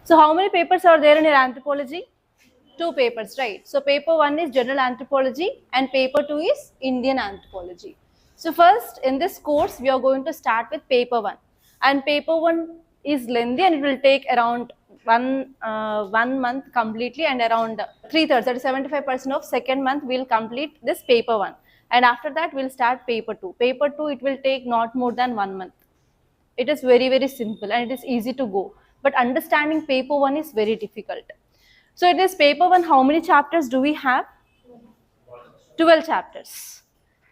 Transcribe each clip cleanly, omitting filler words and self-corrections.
So how many papers are there in your anthropology? 2 papers, right? So paper 1 is general anthropology and paper 2 is Indian anthropology. So first in this course we are going to start with paper 1, and paper 1 is lengthy and it will take around 1 month completely, and around 3/3, that is 75% of second month we'll complete this paper 1, and after that we'll start paper 2. Paper 2 it will take not more than 1 month. It is very simple and it is easy to go, but understanding paper 1 is very difficult. So it is paper 1, how many chapters do we have? 12 chapters.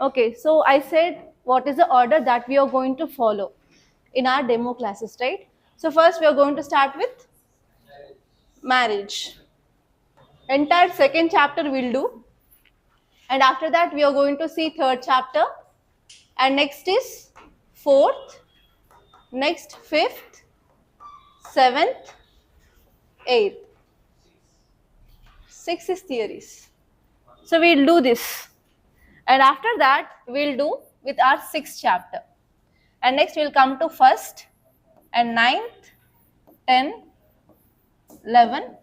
Okay, so I said what is the order that we are going to follow in our demo classes, right? So first we are going to start with marriage. Entire second chapter we'll do, and after that we are going to see third chapter, and next is fourth, next fifth, seventh, eighth. Six is theories. So we'll do this, and after that we'll do with our sixth chapter, and next we'll come to first and ninth, 10, 11,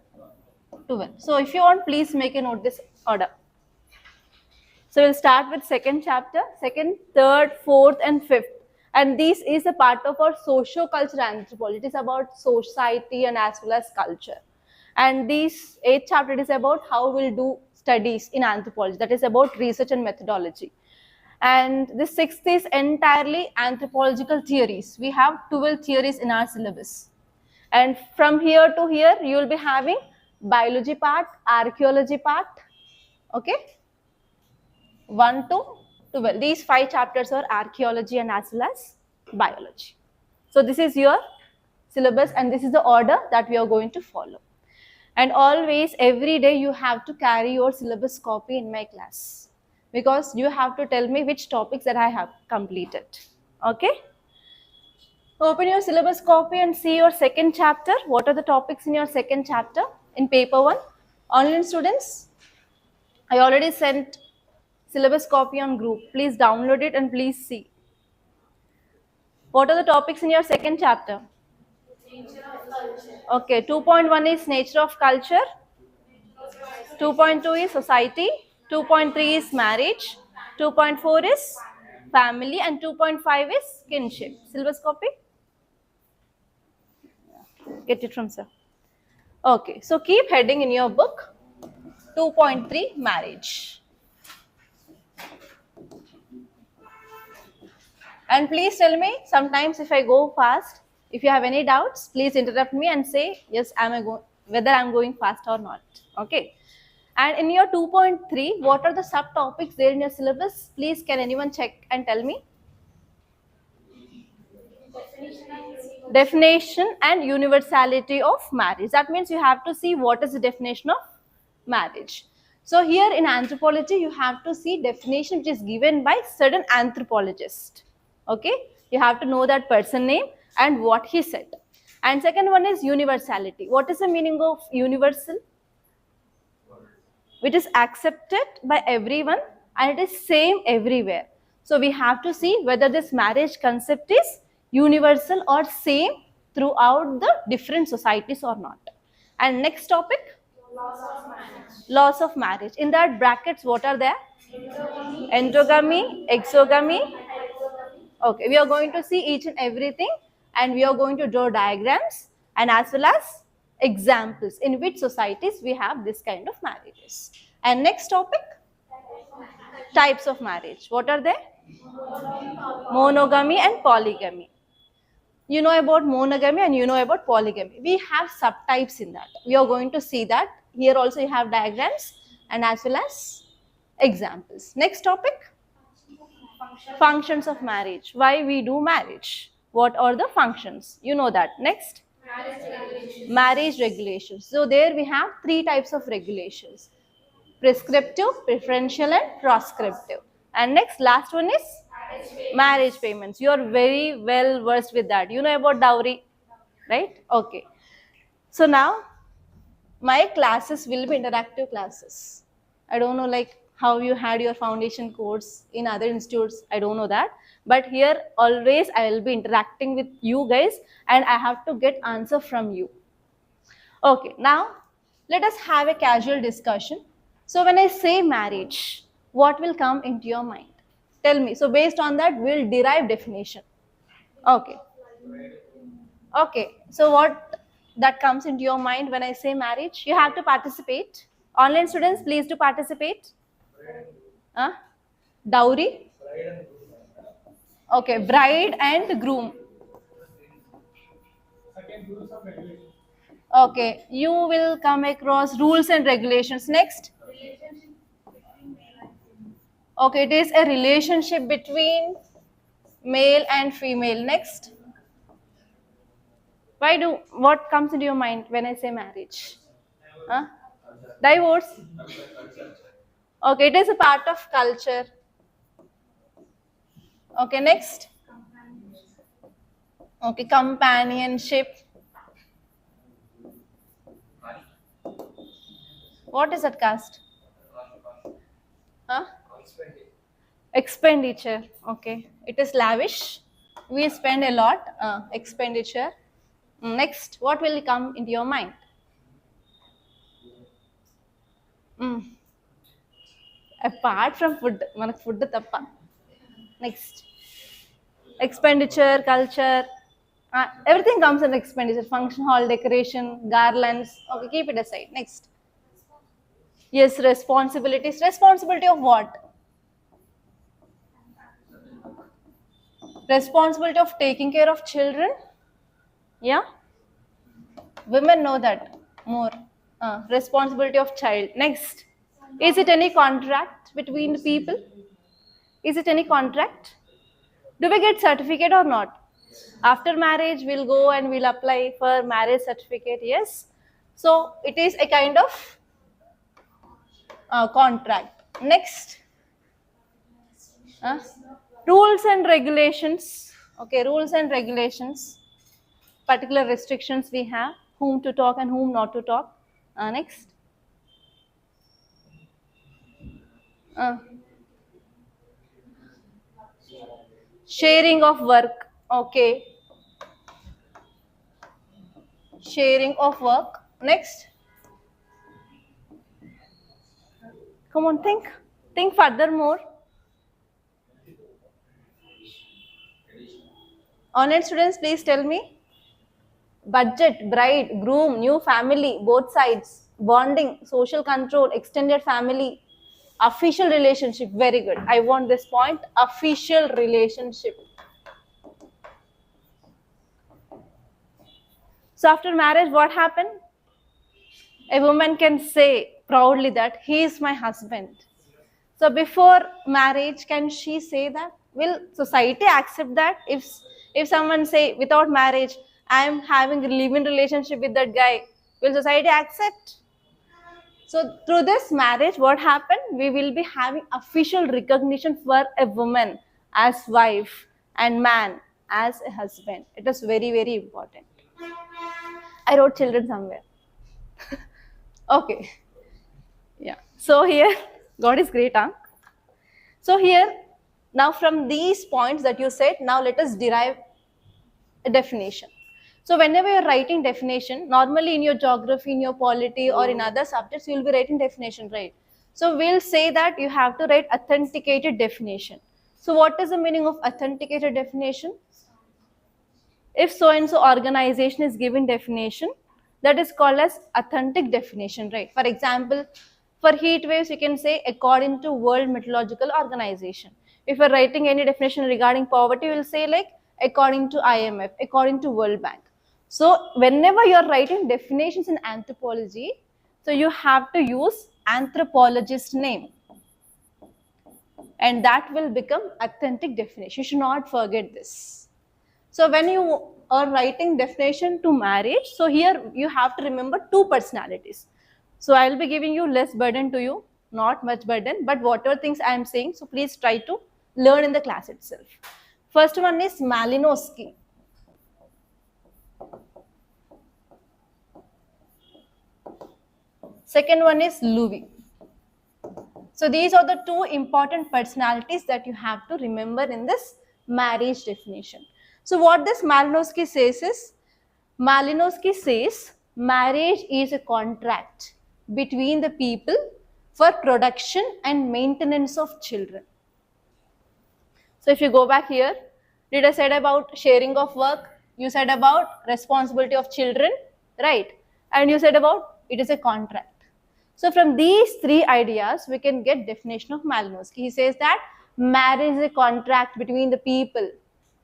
12. So if you want, please make a note this order. So we'll start with second chapter, second, third, fourth and fifth, and this is a part of our socio-cultural anthropology. It is about society and as well as culture. And this 8th chapter is about how we'll do studies in anthropology, that is about research and methodology. And this 6th is entirely anthropological theories. We have 12 theories in our syllabus, and from here to here you will be having biology part, archaeology part, okay, 1 to 12. These 5 chapters are archaeology and as well as biology. So this is your syllabus and this is the order that we are going to follow. And always, every day you have to carry your syllabus copy in my class, because you have to tell me which topics that I have completed. Okay? Open your syllabus copy and see your second chapter. What are the topics in your second chapter in paper 1? Online students, I already sent syllabus copy on group. Please download it and please see. What are the topics in your second chapter? Nature of culture. Okay, 2.1 is nature of culture. 2.2 is society. 2.3 is marriage. 2.4 is family, and 2.5 is kinship. Syllabus copy? Get it from sir. Okay, so keep heading in your book. 2.3 marriage. And please tell me sometimes if I go fast, if you have any doubts, please interrupt me and say yes, whether I'm going fast or not. Okay. And in your 2.3, what are the subtopics there in your syllabus? Please, can anyone check and tell me? Definition and universality of marriage. That means you have to see what is the definition of marriage. So here in anthropology, you have to see definition which is given by certain anthropologist. Okay, you have to know that person name and what he said. And second one is universality. What is the meaning of universal? Which is accepted by everyone and it is same everywhere. So we have to see whether this marriage concept is universal or same throughout the different societies or not. And next topic? Laws of marriage. Laws of marriage. In that brackets, what are there? Endogamy, exogamy. Okay, we are going to see each and everything, and we are going to draw diagrams and as well as examples in which societies we have this kind of marriages. And next topic? Types of marriage. What are they? Monogamy and polygamy. You know about monogamy and you know about polygamy. We have subtypes in that. We are going to see that. Here also you have diagrams and as well as examples. Next topic? Functions of marriage. Why we do marriage? What are the functions? You know that. Next? Marriage regulations. So there we have 3 types of regulations: prescriptive, preferential and proscriptive. And next, last one is marriage payments. You are very well versed with that. You know about dowry, right? Okay. So now my classes will be interactive classes. I don't know like how you had your foundation course in other institutes. I don't know that. But here always I will be interacting with you guys and I have to get answer from you. Okay, now let us have a casual discussion. So when I say marriage, what will come into your mind? Tell me. So based on that, we'll derive definition. Okay. Okay. So what that comes into your mind when I say marriage? You have to participate. Online students, please do participate. Huh? Dowry? Okay, bride and groom. Okay, you will come across rules and regulations. Next. Okay, it is a relationship between male and female. Next. What comes into your mind when I say marriage? Huh? Divorce. Okay, it is a part of culture. Okay, next. Okay, companionship. What is that caste? Huh? Expenditure. Okay, it is lavish. We spend a lot. Expenditure. Next, what will come into your mind? Mm. Apart from food, మనకు food తప్ప. Next, expenditure, culture. Everything comes in expenditure. Function hall, decoration, garlands. Okay, keep it aside. Next. Yes, responsibilities. Responsibility of what? Responsibility of taking care of children. Yeah. Women know that more. Responsibility of child. Next. Is it any contract between the people? Is it any contract? Do we get certificate or not? After marriage, we'll go and we'll apply for marriage certificate. Yes. So it is a kind of contract. Next. Rules and regulations. Okay, rules and regulations. Particular restrictions we have, whom to talk and whom not to talk. Next. Sharing of work. Okay. Sharing of work. Next. Come on, think. Think furthermore. Online students, please tell me. Budget, bride, groom, new family, both sides, bonding, social control, extended family, official relationship. Very good. I want this point. Official relationship. So after marriage, what happened? A woman can say proudly that he is my husband. So before marriage, can she say that? Will society accept that? If someone say without marriage, I am having a live-in relationship with that guy, will society accept? So through this marriage, what happened? We will be having official recognition for a woman as wife and man as a husband. It is very, very important. I wrote children somewhere. Okay. Yeah. So here, God is great, huh? So here, now from these points that you said, now let us derive a definition. So whenever you're writing definition, normally in your geography, in your polity, or in other subjects, you'll be writing definition, right? So we'll say that you have to write authenticated definition. So what is the meaning of authenticated definition? If so-and-so organization is given definition, that is called as authentic definition, right? For example, for heat waves, you can say according to World Meteorological Organization. If you're writing any definition regarding poverty, you will say like according to IMF, according to World Bank. So whenever you're writing definitions in anthropology, so you have to use anthropologist name. And that will become authentic definition. You should not forget this. So when you are writing definition to marriage, so here you have to remember two personalities. So I will be giving you less burden to you, not much burden, but whatever things I am saying, so please try to learn in the class itself. First one is Malinowski. Second one is Loewi. So these are the two important personalities that you have to remember in this marriage definition. So what this Malinowski says is, Malinowski says marriage is a contract between the people for production and maintenance of children. So if you go back here, did I said about sharing of work? You said about responsibility of children, right? And you said about it is a contract. So from these three ideas, we can get definition of Malinowski. He says that marriage is a contract between the people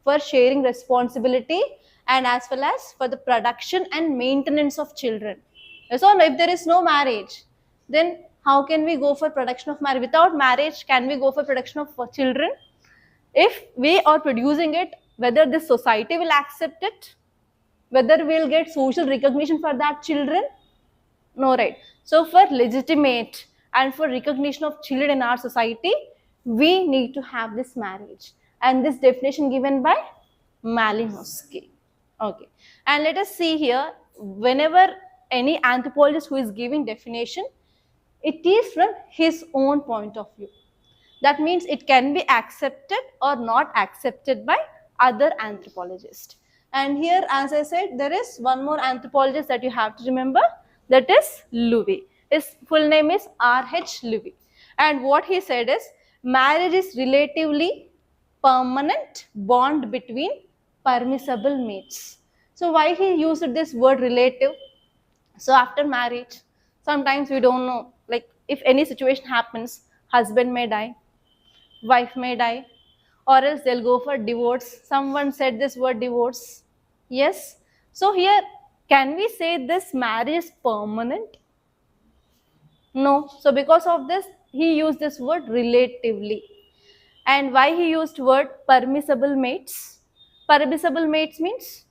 for sharing responsibility and as well as for the production and maintenance of children. So if there is no marriage, then how can we go for production of marriage? Without marriage, can we go for production of children? If we are producing it, whether this society will accept it, whether we'll get social recognition for that children, no, right? So for legitimate and for recognition of children in our society, we need to have this marriage, and this definition given by Malinowski. Okay, and let us see here, whenever any anthropologist who is giving definition, it is from his own point of view. That means it can be accepted or not accepted by other anthropologists. And here, as I said, there is one more anthropologist that you have to remember, that is Loewy. His full name is R.H. Loewy. And what he said is, marriage is relatively permanent bond between permissible mates. So why he used this word relative? So after marriage, sometimes we don't know, like if any situation happens, husband may die, wife may die, or else they'll go for divorce. Someone said this word divorce. Yes. So here, can we say this marriage is permanent? No. So because of this, he used this word relatively. And why he used word permissible mates? Permissible mates means?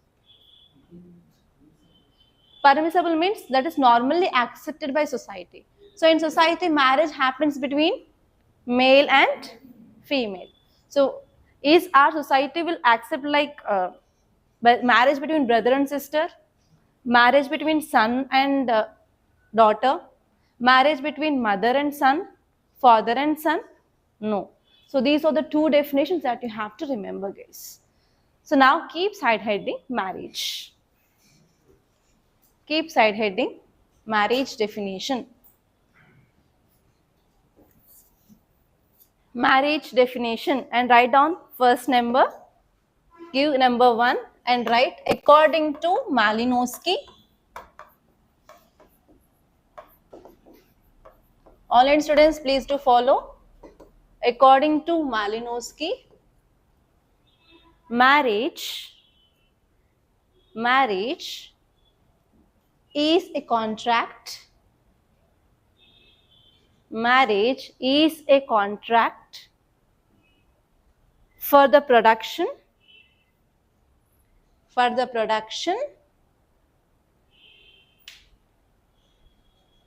Permissible means that is normally accepted by society. So in society, marriage happens between male and female. So is our society will accept like marriage between brother and sister, marriage between son and daughter, marriage between mother and son, father and son? No. So these are the two definitions that you have to remember, guys. So now keep side heading marriage. Keep side heading marriage definition. Marriage definition, and write down first number, give number 1 and write according to Malinowski. Online students, please do follow. According to Malinowski, marriage is a contract. Marriage is a contract for the production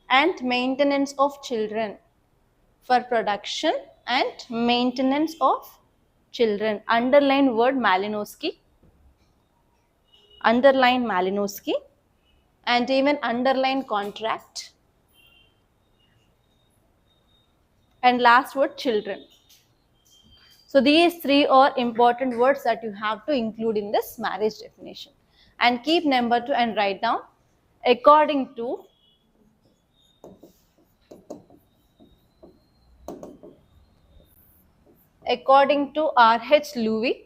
and maintenance of children. For production and maintenance of children. Underline word Malinowski. Underline Malinowski. And even underline contract. And last word children. So these three are important words that you have to include in this marriage definition. And keep number 2 and write down according to R.H. Loewy.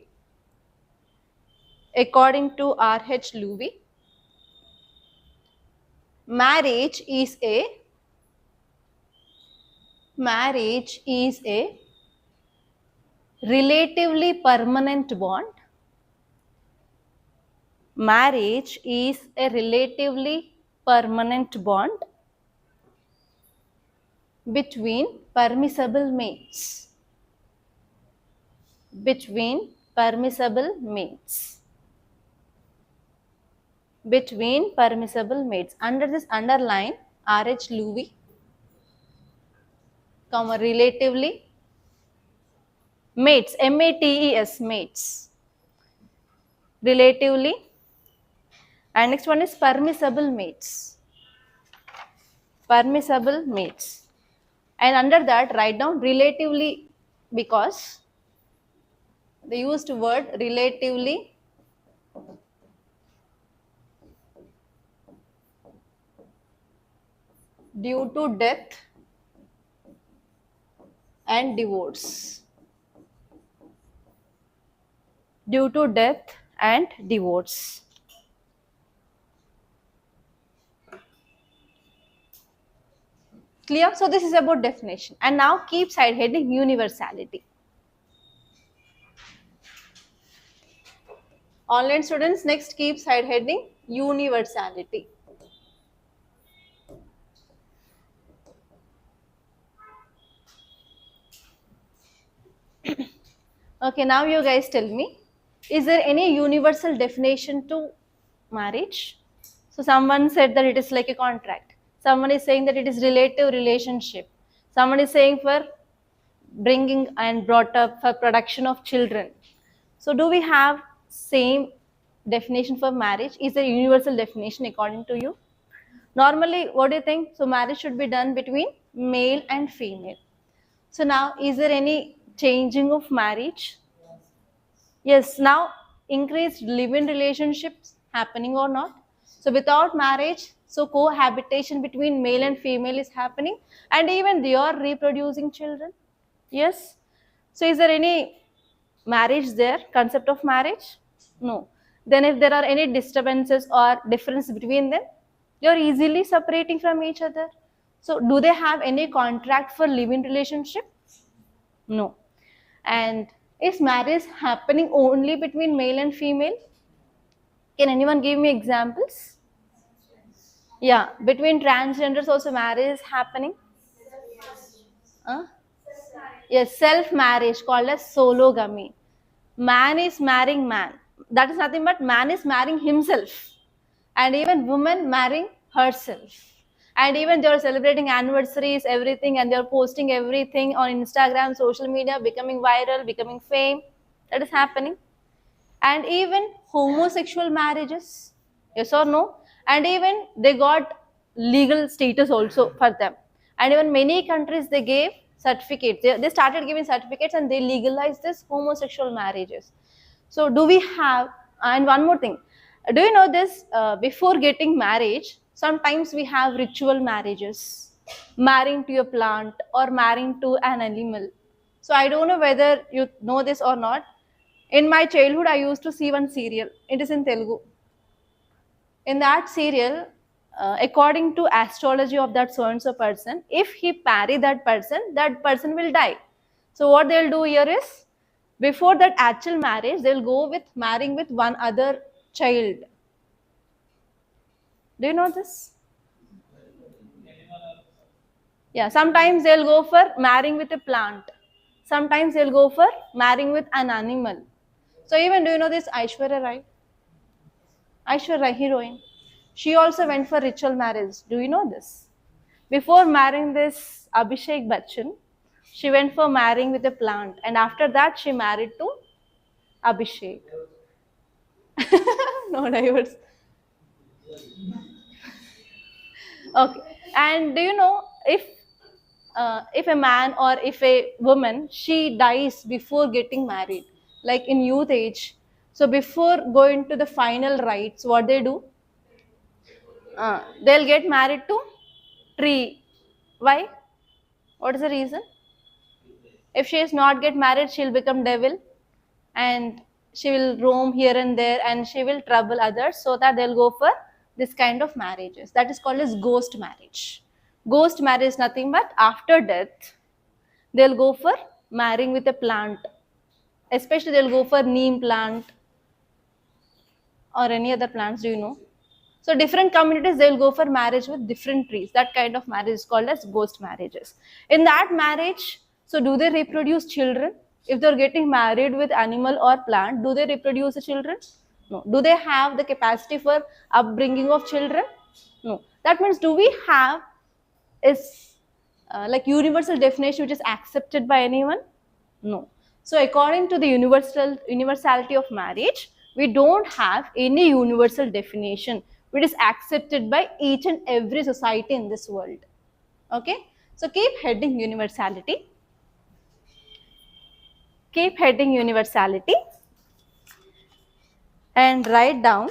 According to R.H. Loewy, marriage is a relatively permanent bond. Marriage is a relatively permanent bond between permissible mates. Between permissible mates. Under this underline R.H. Loewy, comma, relatively mates, M-A-T-E-S, mates. Relatively. And next one is permissible mates. Permissible mates. And under that write down relatively, because they used word relatively due to death and divorce. Due to death and divorce. Clear? So this is about definition. And now keep side heading universality. Online students, next keep side heading universality. Okay, now you guys tell me, is there any universal definition to marriage? So someone said that it is like a contract. Someone is saying that it is relative relationship. Someone is saying for bringing and brought up for production of children. So do we have same definition for marriage? Is there a universal definition according to you? Normally, what do you think? So marriage should be done between male and female. So now, is there any changing of marriage? Yes, now increased live-in relationships happening or not? So without marriage, so cohabitation between male and female is happening, and even they are reproducing children. Yes. So is there any marriage there? Concept of marriage? No. Then if there are any disturbances or difference between them, you're easily separating from each other. So do they have any contract for living relationship? No. And is marriage happening only between male and female? Can anyone give me examples? Yeah, between transgenders also marriage is happening. Huh? Yes, self-marriage called as sologamy. Man is marrying man. That is nothing but man is marrying himself. And even woman marrying herself. And even they are celebrating anniversaries, everything, and they are posting everything on Instagram, social media, becoming viral, becoming fame. That is happening. And even homosexual marriages, yes or no? And even they got legal status also for them. And even many countries they gave certificates. They started giving certificates and they legalized this homosexual marriages. So do we have, and one more thing, do you know this? Before getting marriage, sometimes we have ritual marriages, marrying to a plant or marrying to an animal. So I don't know whether you know this or not. In my childhood, I used to see one serial. It is in Telugu. In that serial, according to astrology of that so and so person, if he marry that person will die. So what they'll do here is, before that actual marriage, they'll go with marrying with one other child. Do you know this? Yeah, sometimes they'll go for marrying with a plant. Sometimes they'll go for marrying with an animal. So even, do you know this Aishwarya Rai? Aishwarya Rai, heroine. She also went for ritual marriage. Do you know this? Before marrying this Abhishek Bachchan, she went for marrying with a plant. And after that, she married to Abhishek. No divorce. Okay. And do you know, if a man or if a woman, she dies before getting married, like in youth age, so before going to the final rites, what they do? They'll get married to tree. Why? What is the reason? If she is not get married, she'll become devil, and she will roam here and there, and she will trouble others, so that they'll go for this kind of marriages. That is called as ghost marriage. Ghost marriage is nothing but after death, they'll go for marrying with a plant. Especially they'll go for neem plant or any other plants, do you know? So different communities, they'll go for marriage with different trees. That kind of marriage is called as ghost marriages. In that marriage, so do they reproduce children? If they're getting married with animal or plant, do they reproduce the children? No. Do they have the capacity for upbringing of children? No. That means, do we have is like universal definition which is accepted by anyone? No. So according to the universality of marriage, we don't have any universal definition which is accepted by each and every society in this world. Okay. So keep heading universality. Keep heading universality and write down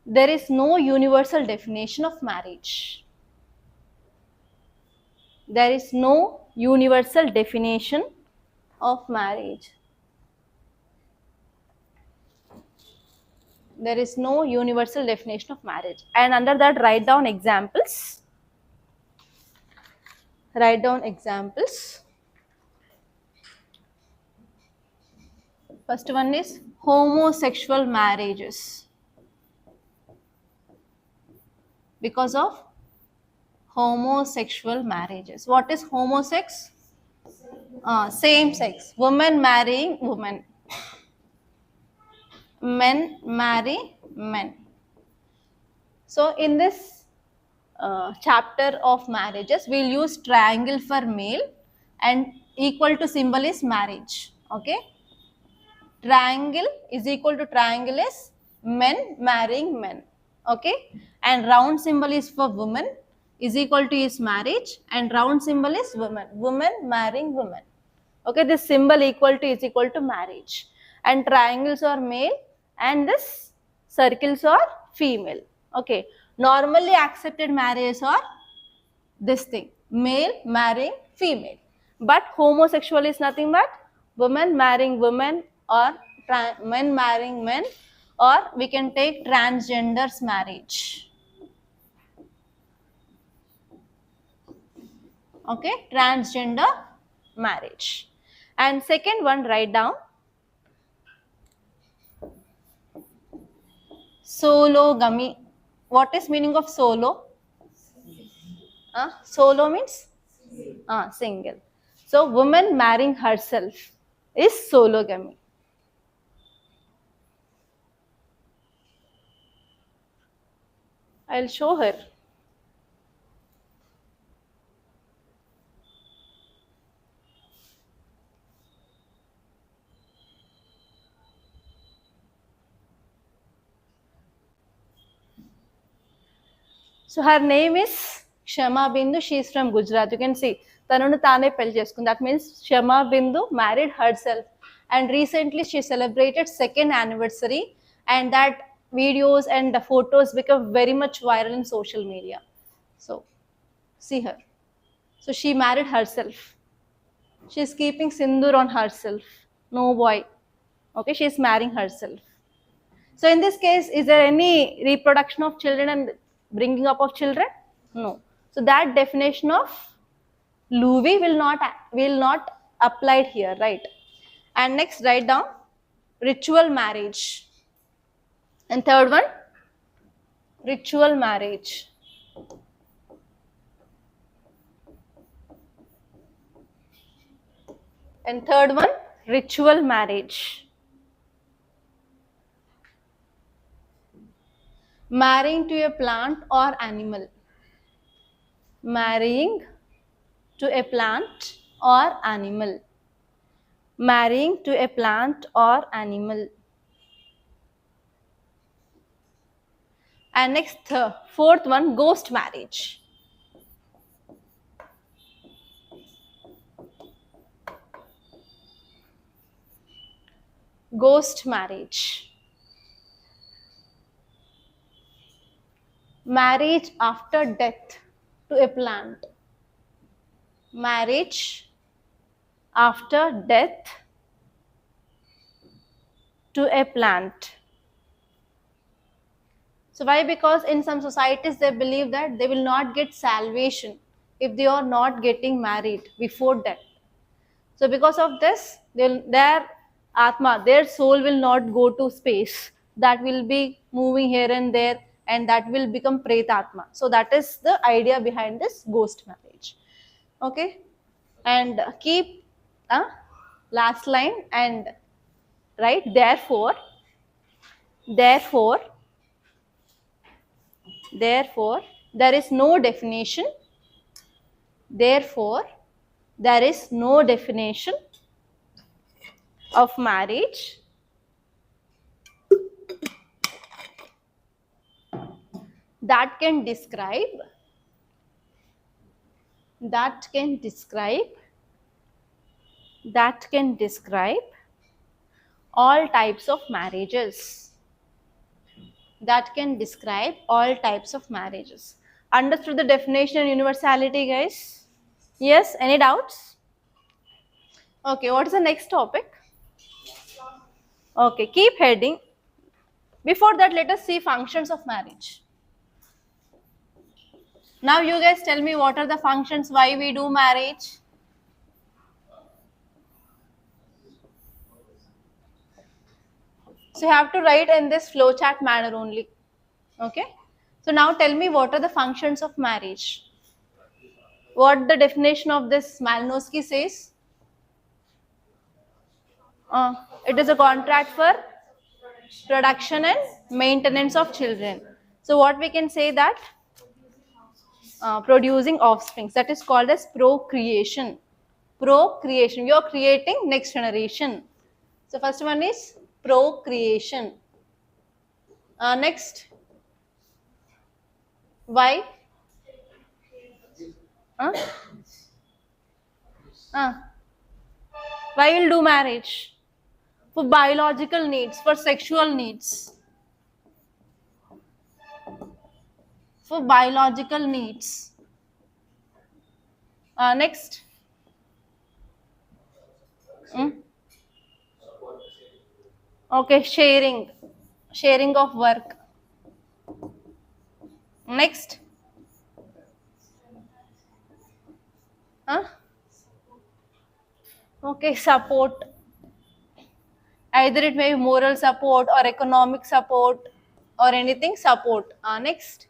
there is no universal definition of marriage. There is no universal definition of marriage. There is no universal definition of marriage. And under that, write down examples. Write down examples. First one is homosexual marriages. Because of homosexual marriages. What is homosex? Same sex. Women marrying women. Men marry men. So in this chapter of marriages, we'll use triangle for male and equal to symbol is marriage. Okay. Triangle is equal to triangle is men marrying men. Okay. And round symbol is for women is equal to is marriage, and round symbol is women. Women marrying women. Okay. This symbol equal to is equal to marriage. And triangles are male and this circles are female. Okay. Normally accepted marriages are this thing, male marrying female. But homosexual is nothing but women marrying women or men marrying men, or we can take transgenders marriage. Okay, transgender marriage. And second one, write down sologamy. What is meaning of solo? Solo means single. So woman marrying herself is sologamy. I'll show her. So her name is Kshama Bindu. She is from Gujarat. You can see Tanunu Tane Pelli Cheskundu. That means Kshama Bindu married herself, and recently she celebrated 2nd anniversary, and that videos and the photos become very much viral in social media. So see her. So she married herself. She is keeping sindoor on herself. No boy. Okay, she is marrying herself. So in this case, is there any reproduction of children and bringing up of children? No. So that definition of Louis will not applied here, right? And next, write down ritual marriage. And third one, ritual marriage. And third one, ritual marriage. Marrying to a plant or animal. Marrying to a plant or animal. Marrying to a plant or animal. And next, fourth one, ghost marriage. Ghost marriage. Marriage after death to a plant. Marriage after death to a plant. So why? Because in some societies they believe that they will not get salvation if they are not getting married before death. So because of this, their atma, their soul will not go to space. That will be moving here and there, and that will become pretatma. So that is the idea behind this ghost marriage. Okay, and keep last line and write therefore there is no definition. Therefore, there is no definition of marriage that can describe all types of marriages. that can describe all types of marriages. Understood the definition and universality, guys? Yes, any doubts? Okay, what is the next topic? Okay, keep heading. Before that, let us see functions of marriage. Now you guys tell me what are the functions, why we do marriage? So you have to write in this flowchart manner only. Okay. So now tell me what are the functions of marriage? What the definition of this Malinowski says? It is a contract for production and maintenance of children. So what we can say that producing offspring, that is called as procreation. Procreation, you are creating next generation. So first one is procreation. Next, why? Why will do marriage? For biological needs, for sexual needs. For biological needs. Next. Okay, sharing of work. Next. Okay, support. Either it may be moral support or economic support or anything support. Next.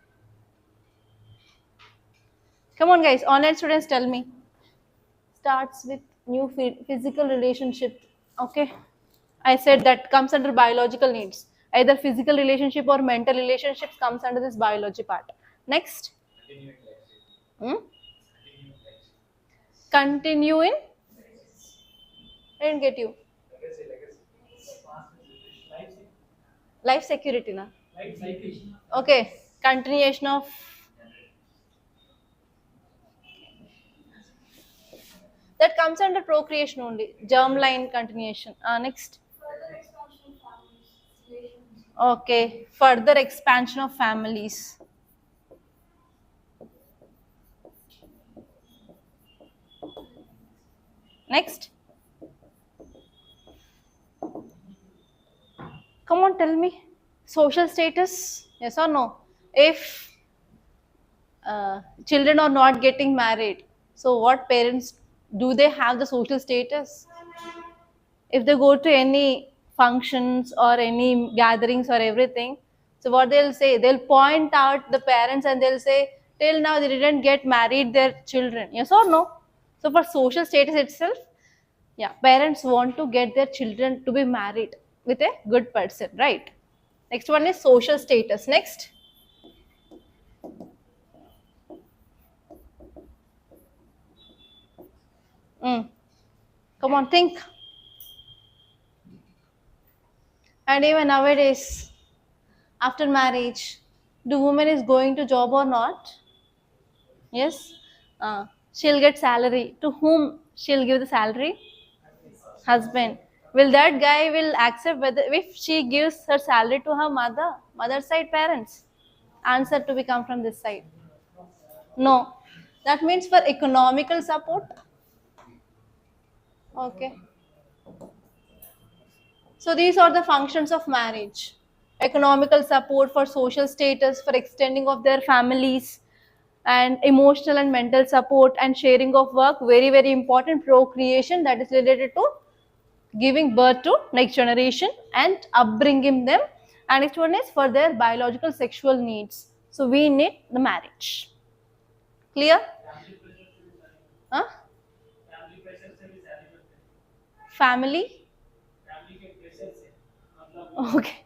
Come on, guys. Online students, tell me. Starts with new physical relationship. Okay. I said that comes under biological needs. Either physical relationship or mental relationships comes under this biology part. Next. Continue in. I didn't get you. Life security, na? Okay. Continuation of. That comes under procreation only. Germline continuation. Next. Okay. Further expansion of families. Next. Come on, tell me. Social status, yes or no? If children are not getting married, so what parents, do they have the social status? If they go to any functions or any gatherings or everything, so what they'll say, they'll point out the parents and they'll say, till now they didn't get married their children, yes or no? So for social status itself, yeah, parents want to get their children to be married with a good person, right? Next one is social status. Next. Come on, think. And even nowadays, after marriage, do women is going to job or not? Yes. She'll get salary. To whom she'll give the salary? Husband. Will that guy will accept whether if she gives her salary to her mother side parents? Answer to be come from this side. No. That means for economical support. Okay. So these are the functions of marriage. Economical support, for social status, for extending of their families, and emotional and mental support and sharing of work. Very, very important. Procreation, that is related to giving birth to next generation and upbringing them. And next one is for their biological sexual needs. So we need the marriage. Clear? Huh? Family? Okay.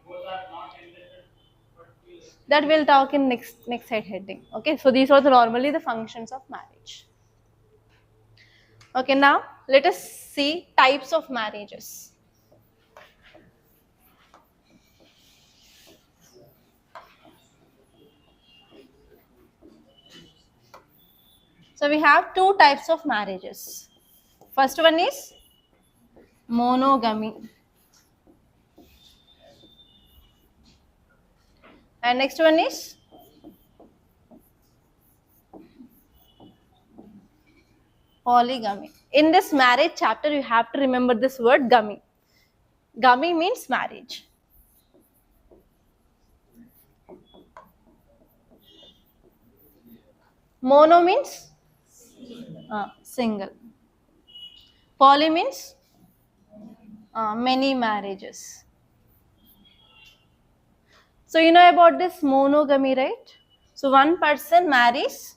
That we'll talk in next side heading. Okay, so these are normally the functions of marriage. Okay, now let us see types of marriages. So we have two types of marriages. First one is monogamy. And next one is polygamy. In this marriage chapter, you have to remember this word gami. Gami means marriage. Mono means single. Poly means many marriages. So you know about this monogamy, right? So one person marries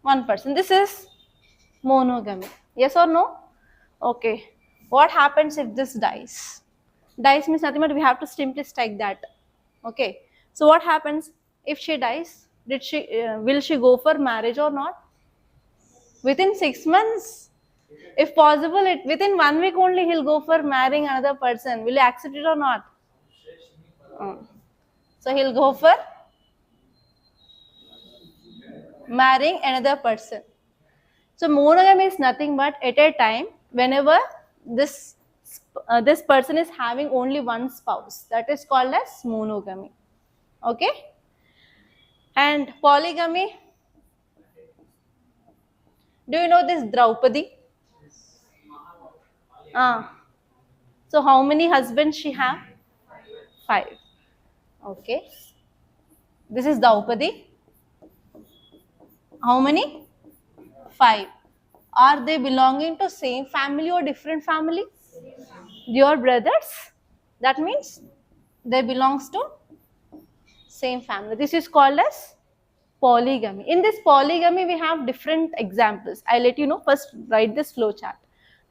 one person. This is monogamy. Yes or no? Okay. What happens if this dies? Dies means nothing but we have to simply strike that. Okay. So what happens if she dies? Will she go for marriage or not? Within 6 months? If possible, within 1 week only he'll go for marrying another person. Will you accept it or not? So he'll go for marrying another person. So monogamy is nothing but at a time whenever this person is having only one spouse, that is called as monogamy. Okay. And polygamy, do you know this Draupadi? So how many husbands she have? 5. Okay. This is Draupadi. How many? 5. Are they belonging to same family or different family? Your brothers. That means they belongs to same family. This is called as polygamy. In this polygamy, we have different examples. I'll let you know. First, write this flow chart.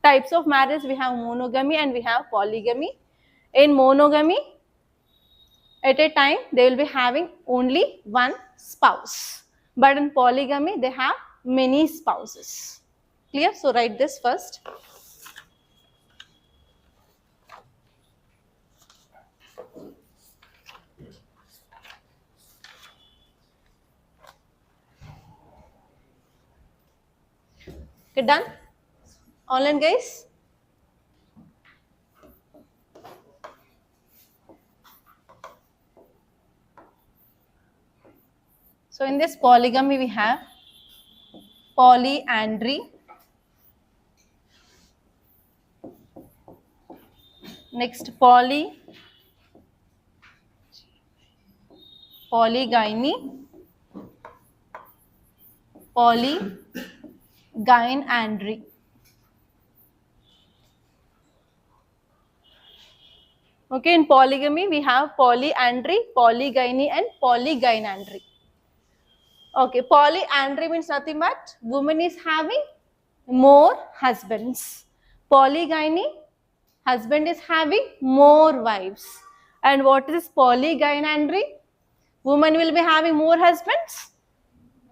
Types of marriage, we have monogamy and we have polygamy. In monogamy, at a time, they will be having only one spouse. But in polygamy, they have many spouses. Clear? So, write this first. Okay, done? Online guys? So in this polygamy we have polyandry, next polygyny, polygynandry. Okay, in polygamy we have polyandry, polygyny and polygynandry. Okay, polyandry means nothing but woman is having more husbands. Polygyny, husband is having more wives. And what is polygynandry? Woman will be having more husbands.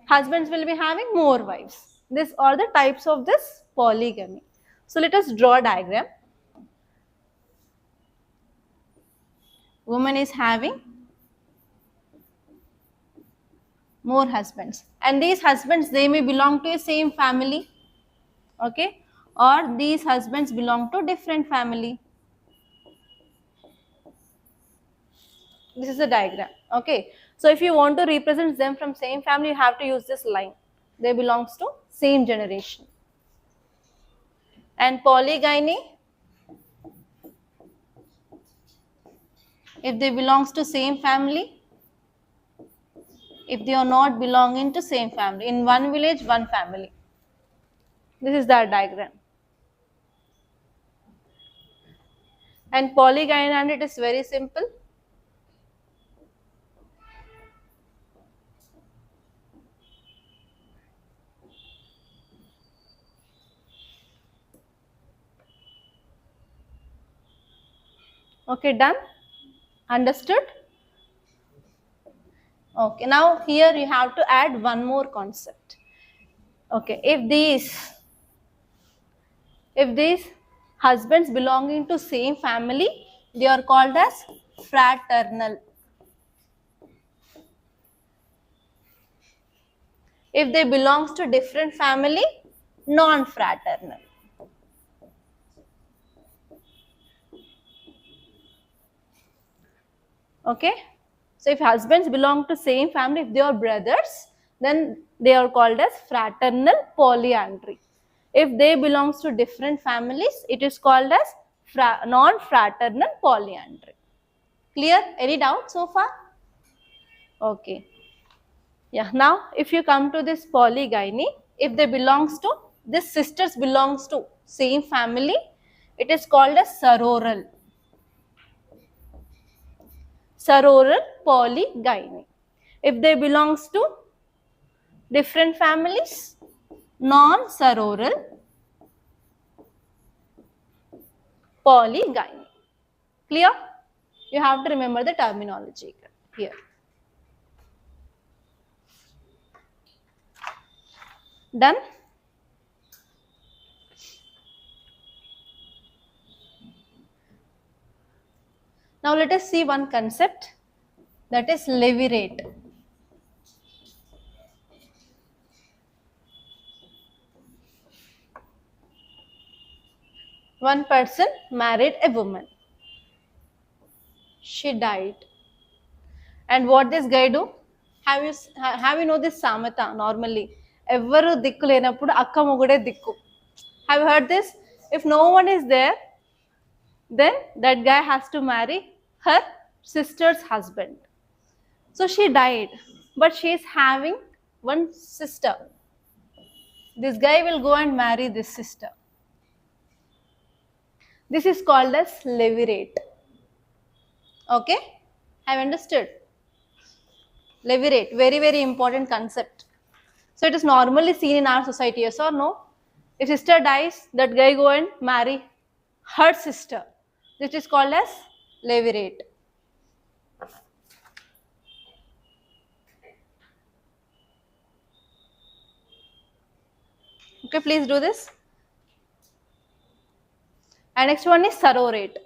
Husbands will be having more wives. These are the types of this polygamy. So let us draw a diagram. Woman is having more husbands, and these husbands, they may belong to a same family, okay, or these husbands belong to different family. This is a diagram, okay. So if you want to represent them from same family, you have to use this line. They belongs to same generation. And polygyny, if they belongs to same family, if they are not belonging to same family, in one village, one family. This is that diagram. And polygynandry, it is very simple. Okay, done? Understood? Okay, now here you have to add one more concept. Okay, if these husbands belonging to same family, they are called as fraternal. If they belongs to different family, non-fraternal. Okay, so if husbands belong to same family, if they are brothers, then they are called as fraternal polyandry. If they belongs to different families, it is called as non-fraternal polyandry. Clear? Any doubt so far? Okay. Yeah, now if you come to this polygyny, if they belongs to, this sisters belongs to same family, it is called as sororal. Sororal polygyny. If they belongs to different families, non-sororal polygyny. Clear? You have to remember the terminology here. Done? Now let us see one concept, that is levirate. One person married a woman. She died. And what this guy do? Have you know this samata normally? Evvaru dikku lenappudu akka mogude dikku. Have you heard this? If no one is there, then that guy has to marry her sister's husband. So she died, but she is having one sister. This guy will go and marry this sister. This is called as levirate. Okay, have understood? Levirate, very, very important concept. So it is normally seen in our society, yes or no? If sister dies, that guy go and marry her sister. This is called as levirate. Okay, please do this. And next one is sororate.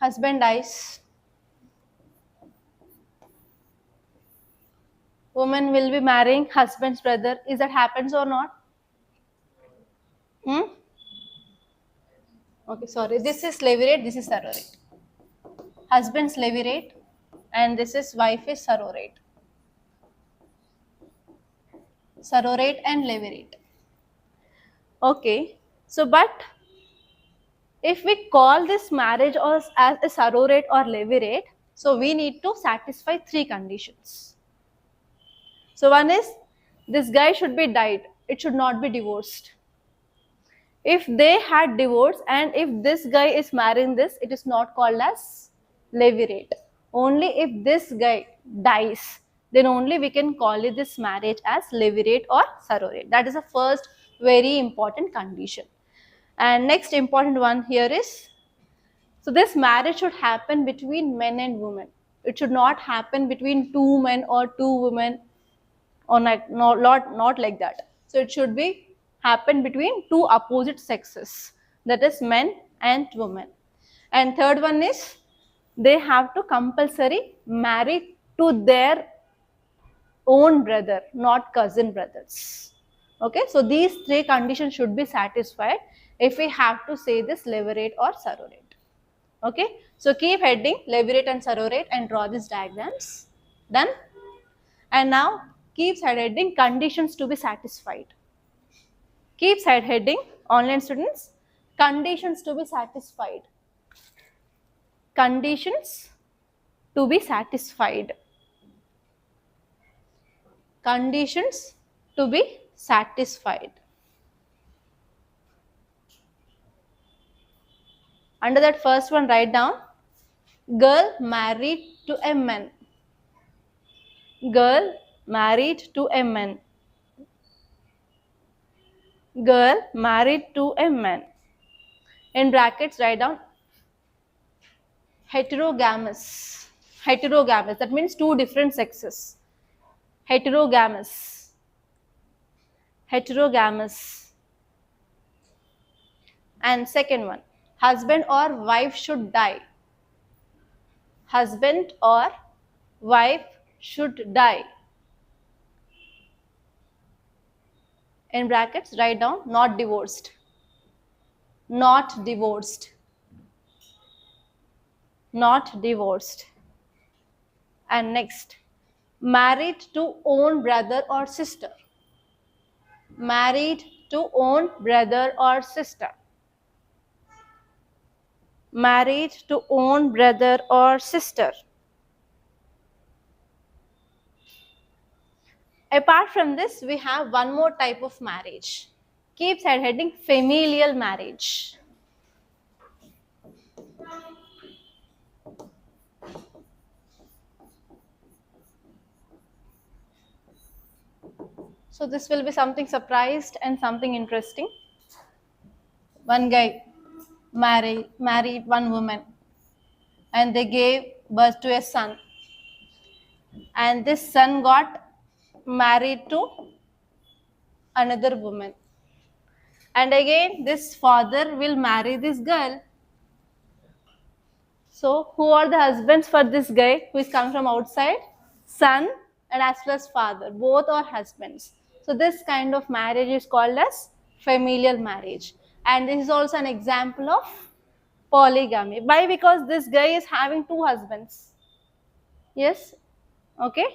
Husband dies. Woman will be marrying husband's brother. Is that happens or not? Okay, sorry. This is levirate, this is sororate. Husband's levirate and this is wife is sororate. Sororate and levirate. Okay, so but if we call this marriage as a sororate or levirate, so we need to satisfy three conditions. So one is, this guy should be died. It should not be divorced. If they had divorced and if this guy is marrying this, it is not called as levirate. Only if this guy dies, then only we can call it this marriage as levirate or sororate. That is the first very important condition. And next important one here is, so this marriage should happen between men and women. It should not happen between two men or two women, or not like that. So it should be happen between two opposite sexes, that is men and women. And third one is, they have to compulsory marry to their own brother, not cousin brothers. Okay, so these three conditions should be satisfied if we have to say this levirate or sororate. Okay, so keep heading levirate and sororate and draw these diagrams. Done? And now keep side heading conditions to be satisfied. Keep side heading online students, conditions to be satisfied. Conditions to be satisfied. Conditions to be satisfied. Under that first one, write down, girl married to a man. Girl married to a man. Girl married to a man. In brackets, write down heterogamous. Heterogamous, that means two different sexes. Heterogamous. Heterogamous. And second one, husband or wife should die. Husband or wife should die. In brackets, write down not divorced. not divorced, not divorced. And next, married to own brother or sister, married to own brother or sister, married to own brother or sister. Apart from this, we have one more type of marriage. Keep side heading familial marriage. So this will be something surprised and something interesting. One guy married one woman and they gave birth to a son. And this son got married to another woman. And again, this father will marry this girl. So, who are the husbands for this guy who is come from outside? Son and as well as father. Both are husbands. So, this kind of marriage is called as familial marriage. And this is also an example of polygamy. Why? Because this guy is having two husbands. Yes? Okay?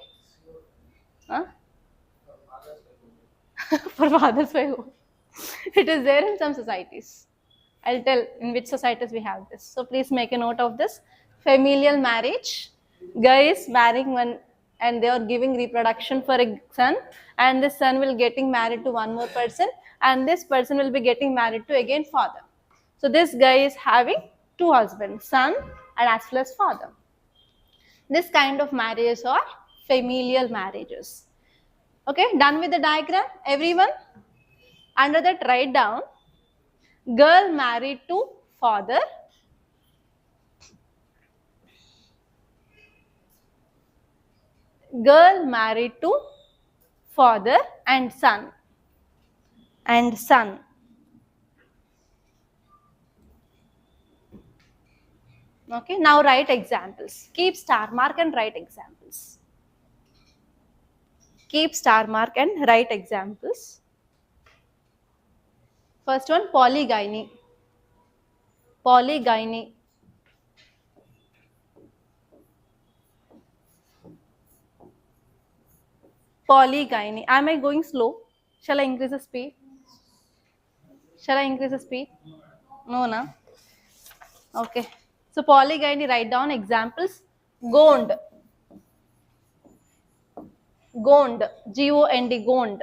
Huh? For fathers by who? It is there in some societies. I'll tell in which societies we have this. So please make a note of this. Familial marriage. Guy is marrying one and they are giving reproduction for a son, and this son will getting married to one more person, and this person will be getting married to again father. So this guy is having two husbands, son and as well as father. This kind of marriages are familial marriages. Okay, done with the diagram, everyone? Under that, write down girl married to father, girl married to father and son, and son. Okay, now write examples. Keep star mark and write examples. Keep star mark and write examples. First one, polygyny. Polygyny. Polygyny. Am I going slow? Shall I increase the speed? Shall I increase the speed? No, na? Okay. So polygyny, write down examples. Gond. Gond. G-O-N-D. Gond.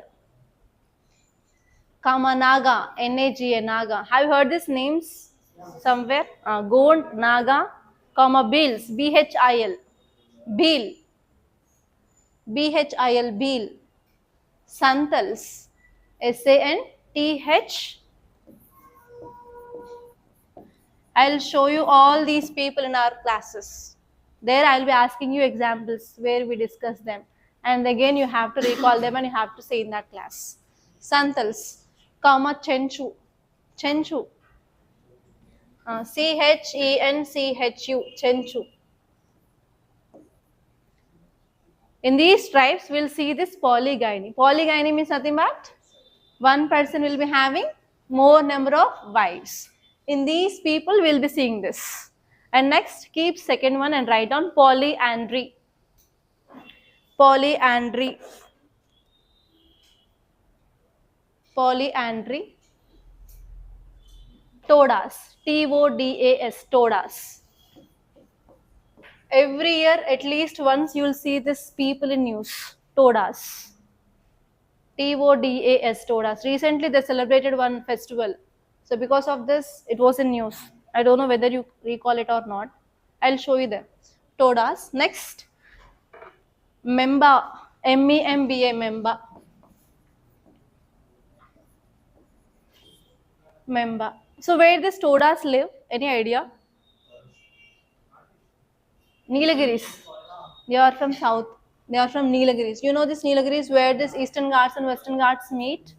Kamanaga. N-A-G-A. Naga. Have you heard these names somewhere? Gond, Naga, comma Bills. B-H-I-L. Bil. B-H-I-L. Bil. Santals. S-A-N-T-H. I'll show you all these people in our classes. There I'll be asking you examples where we discuss them. And again you have to recall them and you have to say in that class. Santals, comma Chenchu. Chenchu. C-H-E-N-C-H-U. Chenchu. In these tribes, we'll see this polygyny. Polygyny means nothing but one person will be having more number of wives. In these people, we'll be seeing this. And next, keep second one and write down polyandry. Polyandry. Polyandry. Todas. T-O-D-A-S. Todas. Every year, at least once, you'll see this people in news. Todas. T-O-D-A-S. Todas. Recently, they celebrated one festival. So because of this, it was in news. I don't know whether you recall it or not. I'll show you them. Todas. Next, Memba. M-E-M-B-A. Memba. Memba. So where these Todas live? Any idea? Neelagiris. They are from south. They are from Neelagiris. You know this Neelagiris where this Eastern Ghats and Western Ghats meet?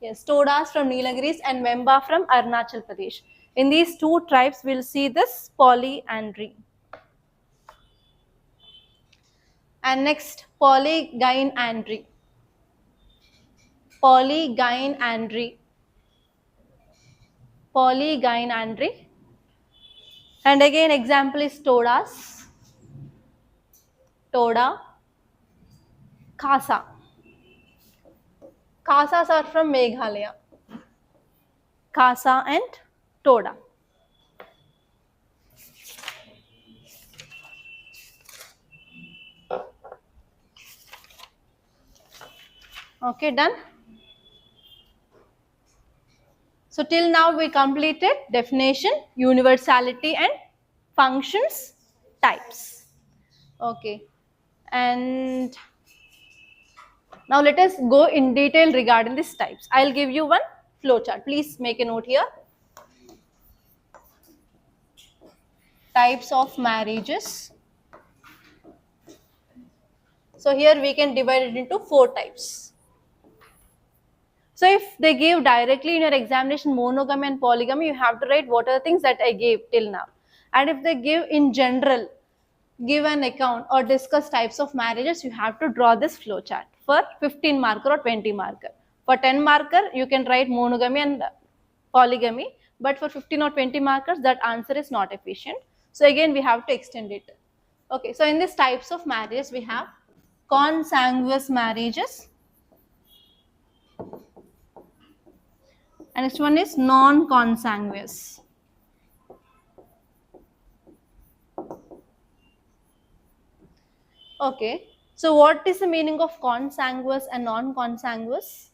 Yes, Todas from Neelagiris and Memba from Arunachal Pradesh. In these two tribes, we'll see this polyandry. And next, polygynandry. Polygynandry. polygynandry. And again example is todas, toda, khasa. Khasas are from Meghalaya. Khasa and toda. Okay, done. So till now we completed definition, universality and functions, types. Okay, and now let us go in detail regarding these types. I'll give you one flowchart. Please make a note here. Types of marriages. So here we can divide it into 4 types. So if they give directly in your examination monogamy and polygamy, you have to write what are the things that I gave till now. And if they give in general, give an account or discuss types of marriages, you have to draw this flowchart for 15 marker or 20 marker. For 10 marker, you can write monogamy and polygamy, but for 15 or 20 markers, that answer is not efficient. So again, we have to extend it. Okay, so in these types of marriages, we have consanguineous marriages. And next one is non-consanguineous. Okay, so what is the meaning of consanguineous and non-consanguineous?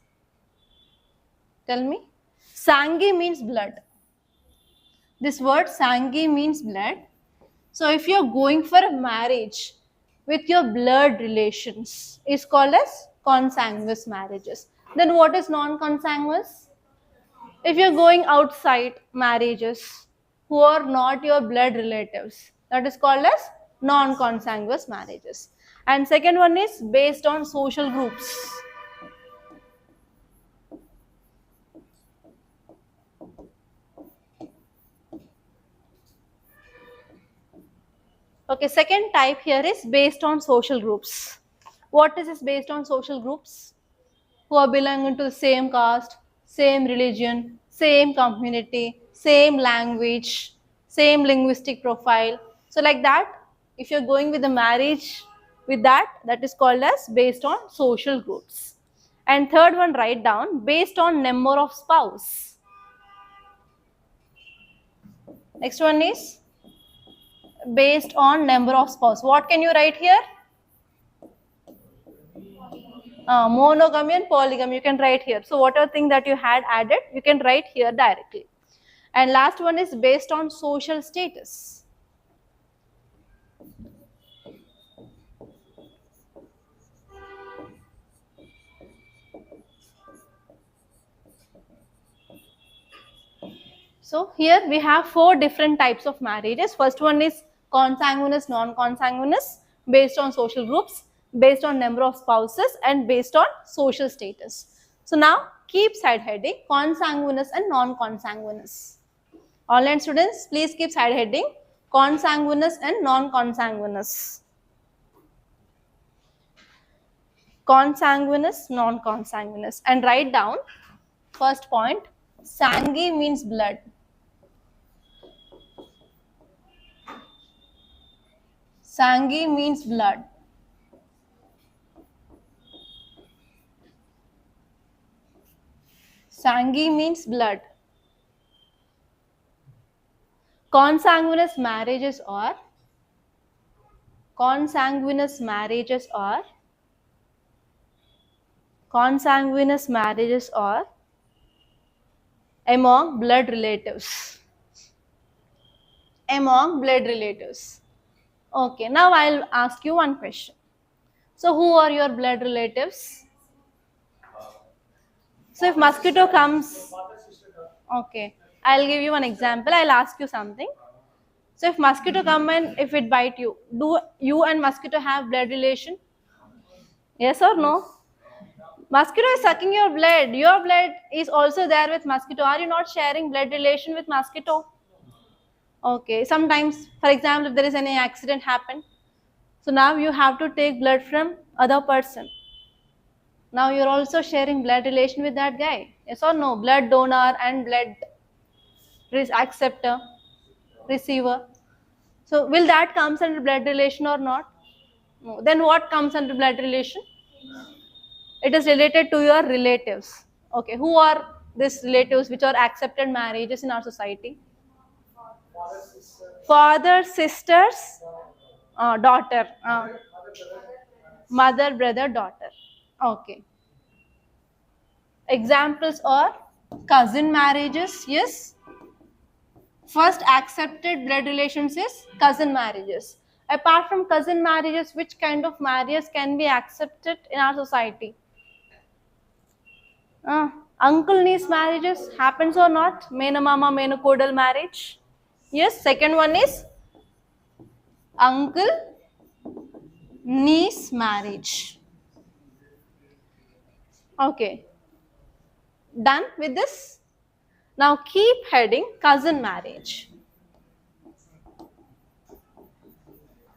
Tell me. Sangi means blood. This word sangi means blood. So if you are going for a marriage with your blood relations, is called as consanguineous marriages. Then what is non-consanguineous? If you are going outside marriages who are not your blood relatives, that is called as non-consanguineous marriages. And second one is based on social groups. Okay, second type here is based on social groups. What is this based on social groups? Who are belonging to the same caste, same religion, same community, same language, same linguistic profile. So like that, if you're going with the marriage with that, that is called as based on social groups. And third one, write down based on number of spouse. Next one is based on number of spouse. What can you write here? Monogamy and polygamy you can write here. So whatever thing that you had added, you can write here directly. And last one is based on social status. So here we have 4 different types of marriages. First one is consanguineous, non-consanguineous, based on social groups, based on number of spouses, and based on social status. So now keep side heading consanguineous and non-consanguineous. Online students, please keep side heading consanguineous and non-consanguineous. Consanguineous, non-consanguineous, and write down first point, sangi means blood. Sangi means blood. Sangi means blood. Consanguineous marriages are consanguineous marriages are among blood relatives. Among blood relatives. Okay, now I'll ask you one question. So who are your blood relatives? So if mosquito comes, okay, I'll give you one example. I'll ask you something. So if mosquito come and if it bite you, do you and mosquito have blood relation? Yes or no? Mosquito is sucking your blood. Your blood is also there with mosquito. Are you not sharing blood relation with mosquito? Okay, sometimes, for example, if there is any accident happen, so now you have to take blood from other person. Now you're also sharing blood relation with that guy. Yes or no? Blood donor and blood acceptor, receiver. So will that comes under blood relation or not? No. Then what comes under blood relation? It is related to your relatives. Okay, who are these relatives which are accepted marriages in our society? Father, sisters, daughter, mother, brother, daughter. Okay. Examples are cousin marriages, yes. First accepted blood relations is cousin marriages. Apart from cousin marriages, which kind of marriages can be accepted in our society? Uncle niece marriages happens or not? Menamama Menukodal marriage. Yes. Second one is uncle niece marriage. Okay. Done with this? Now keep heading cousin marriage.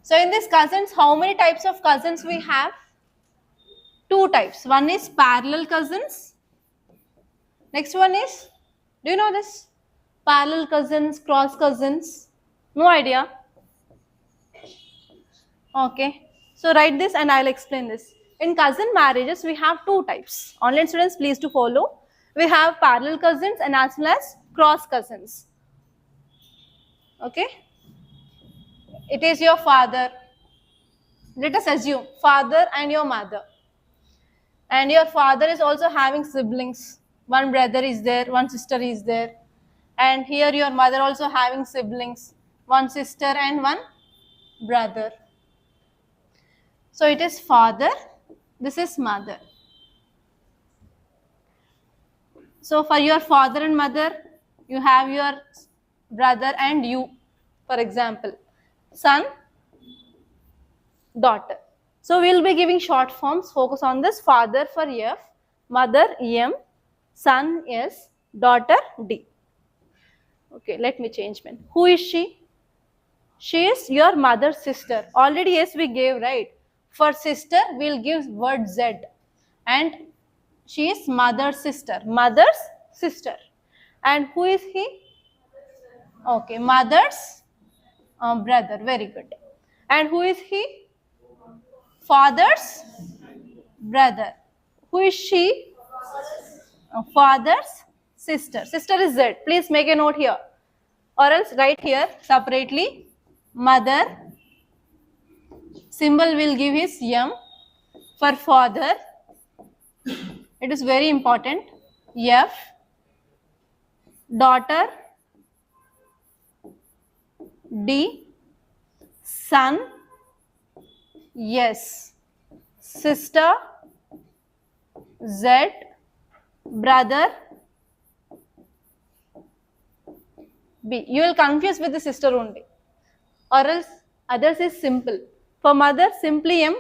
So in this cousins, how many types of cousins we have? Two types. One is parallel cousins. Next one is, do you know this? Parallel cousins, cross cousins. No idea? Okay. So write this and I'll explain this. In cousin marriages, we have two types. Online students, please to follow. We have parallel cousins and as well as cross cousins. Okay. It is your father. Let us assume father and your mother. And your father is also having siblings. One brother is there, one sister is there. And here your mother also having siblings. One sister and one brother. So it is father, this is mother. So for your father and mother, you have your brother and you, for example, son, daughter. So we will be giving short forms, focus on this. Father for F, mother M, son S, daughter D. Okay, let me change mine. Who is she? She is your mother's sister. Already yes we gave, right? For sister we will give word Z. And she is mother's sister. Mother's sister. And who is he? Okay, mother's brother. Very good. And who is he? Father's brother. Who is she? Father's sister. Sister is Z. Please make a note here. Or else write here separately. Mother. Symbol will give his M. For father, it is very important. F. Daughter. D. Son. Yes. Sister. Z. Brother. B. You will confuse with the sister only. Or else others is simple. For mother simply M.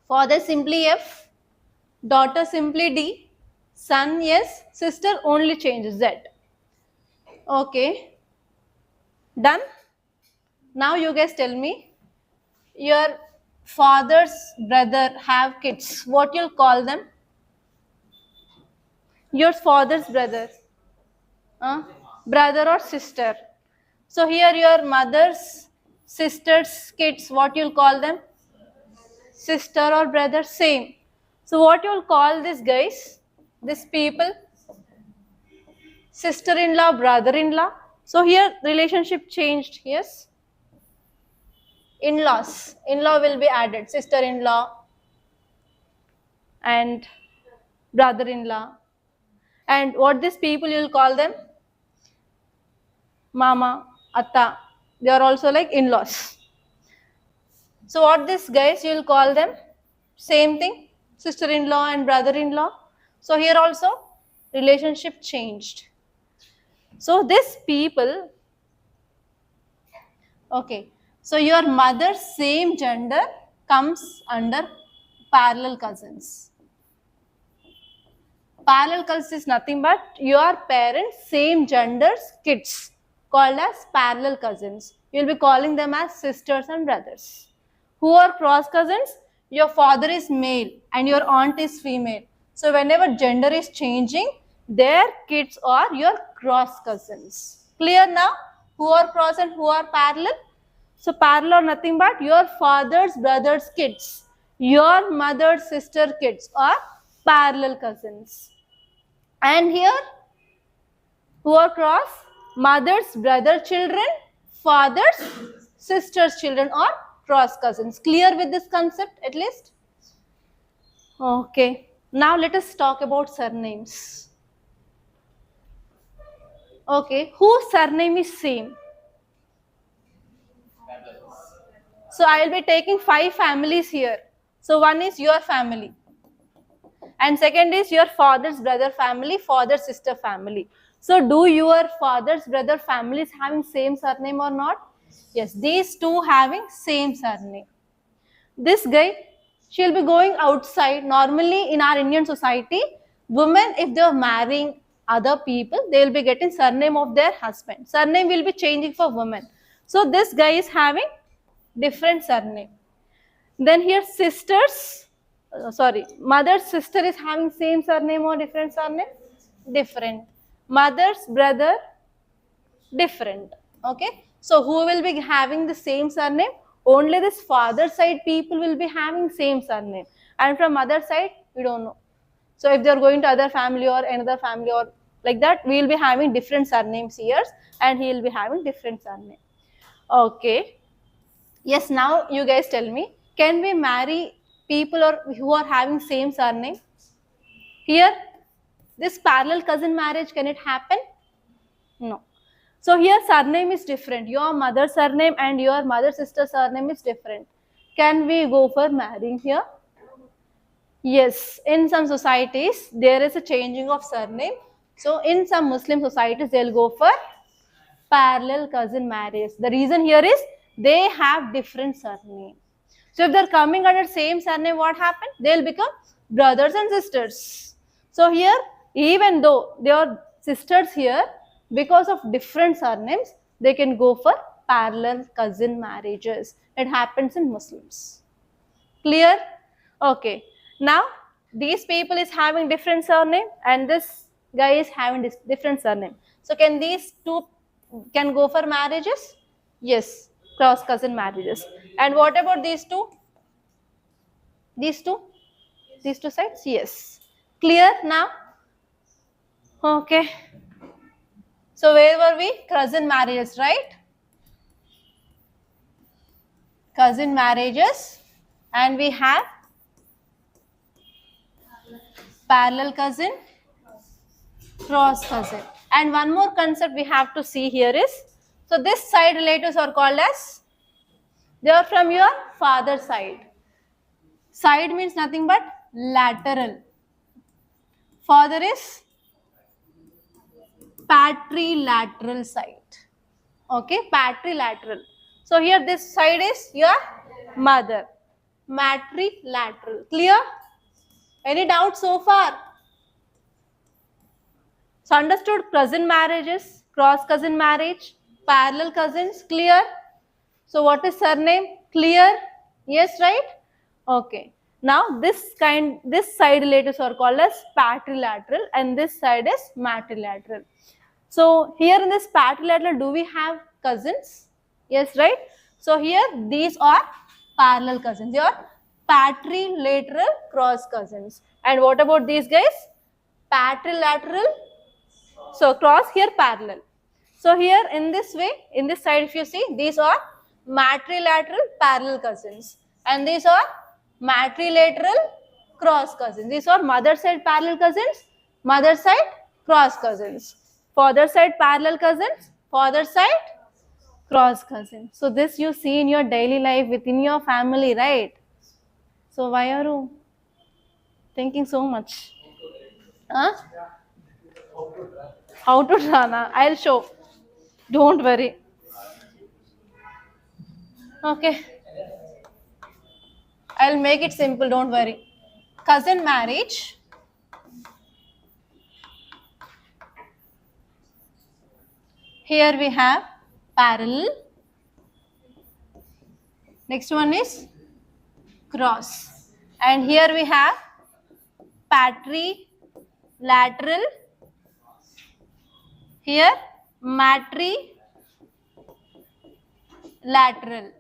Father simply F. Daughter simply D. Son yes. Sister only changes Z. Okay. Done? Now you guys tell me. Your father's brother have kids. What you'll call them? Your father's brother. Brother or sister. So here your mother's sister's kids, what you'll call them? Sister or brother, same. So what you'll call these guys? These people? Sister-in-law, brother-in-law. So here relationship changed, yes? In-laws. In-law will be added. Sister-in-law and brother-in-law. And what these people you'll call them? Mama, Atta. They are also like in-laws. So what these guys you'll call them? Same thing. Sister-in-law and brother-in-law. So here also relationship changed. So these people, okay. So your mother's same gender comes under parallel cousins. Parallel cousins is nothing but your parents' same gender's kids, called as parallel cousins. You will be calling them as sisters and brothers. Who are cross cousins? Your father is male and your aunt is female. So whenever gender is changing, their kids are your cross cousins. Clear now? Who are cross and who are parallel? So parallel are nothing but your father's brother's kids, your mother's sister kids are parallel cousins. And here, who are cross? Mother's brother children, father's sister's children are cross cousins. Clear with this concept at least? Okay. Now let us talk about surnames. Okay. Whose surname is same? So I will be taking 5 families here. So one is your family. And second is your father's brother family, father's sister family. So do your father's brother families having same surname or not? Yes, these two having same surname. This guy, she'll be going outside. Normally in our Indian society, women, if they are marrying other people, they will be getting surname of their husband. Surname will be changing for women. So this guy is having different surname. Then here sisters, mother's sister is having same surname or different surname? Different. Mother's brother, different. Okay. So who will be having the same surname? Only this father side people will be having same surname. And from mother side, we don't know. So if they are going to other family or another family or like that, we will be having different surnames here and he will be having different surname. Okay. Yes, now you guys tell me, can we marry people who are having same surname? Here, this parallel cousin marriage, can it happen? No. So here surname is different. Your mother's surname and your mother's sister's surname is different. Can we go for marrying here? Yes, in some societies, there is a changing of surname. So in some Muslim societies, they'll go for parallel cousin marriage. The reason here is they have different surname. So if they're coming under same surname, what happened? They'll become brothers and sisters. So here, even though they are sisters here, because of different surnames, they can go for parallel cousin marriages. It happens in Muslims. Clear? Okay. Now, these people is having different surname and this guy is having different surname. So can these two can go for marriages? Yes, cross cousin marriages. And what about these two? These two? These two sides? Yes. Clear now? Okay. So where were we? Cousin marriages, right? Cousin marriages. And we have parallel cousin, cross cousin. And one more concept we have to see here is, so this side relatives are called as, they are from your father's side. Side means nothing but lateral. Father is patrilateral side. Okay, patrilateral. So here this side is your mother. Matrilateral. Clear? Any doubt so far? So understood cousin marriages, cross cousin marriage, parallel cousins. Clear? So what is surname? Clear? Yes, right? Okay. Now this side relatives are called as patrilateral and this side is matrilateral. So here in this patrilateral, do we have cousins? Yes, right? So here these are parallel cousins. They are patrilateral cross cousins. And what about these guys? Patrilateral. So cross, here parallel. So here in this way, in this side if you see, these are matrilateral parallel cousins. And these are matrilateral cross cousins. These are mother side parallel cousins, mother side cross cousins. Father side parallel cousins, father side cross cousins. So this you see in your daily life within your family, right? So why are you thinking so much? Huh? How to draw? I'll show. Don't worry. Okay. I'll make it simple, don't worry. Cousin marriage. Here we have parallel. Next one is cross. And here we have patrilateral. Here matrilateral.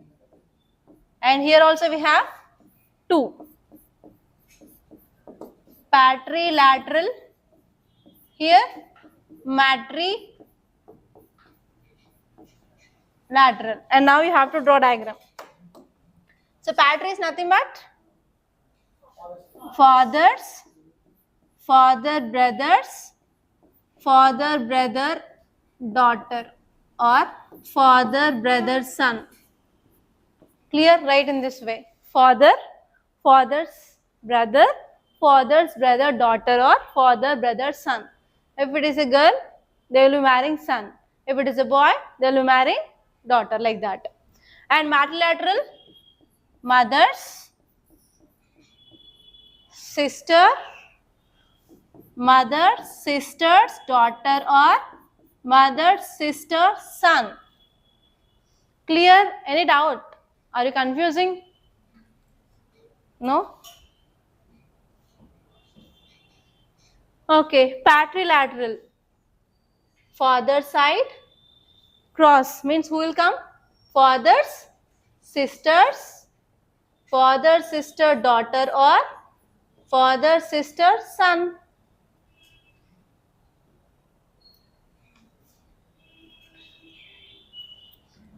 And here also we have 2. Patrilateral. Here matrilateral. And now you have to draw diagram. So patri is nothing but fathers, father, brothers, father, brother, daughter, or father, brother, son. Clear? Write in this way. Father, father's brother, father's brother, daughter, or father, brother, son. If it is a girl, they will be marrying son. If it is a boy, they will be marrying daughter, like that. And matrilateral, mother's sister, mother's sister's daughter, or mother's sister's son. Clear? Any doubt? Are you confusing? No? Okay, patrilateral. Father side, cross means who will come? Fathers, sisters, father, sister, daughter, or father, sister, son.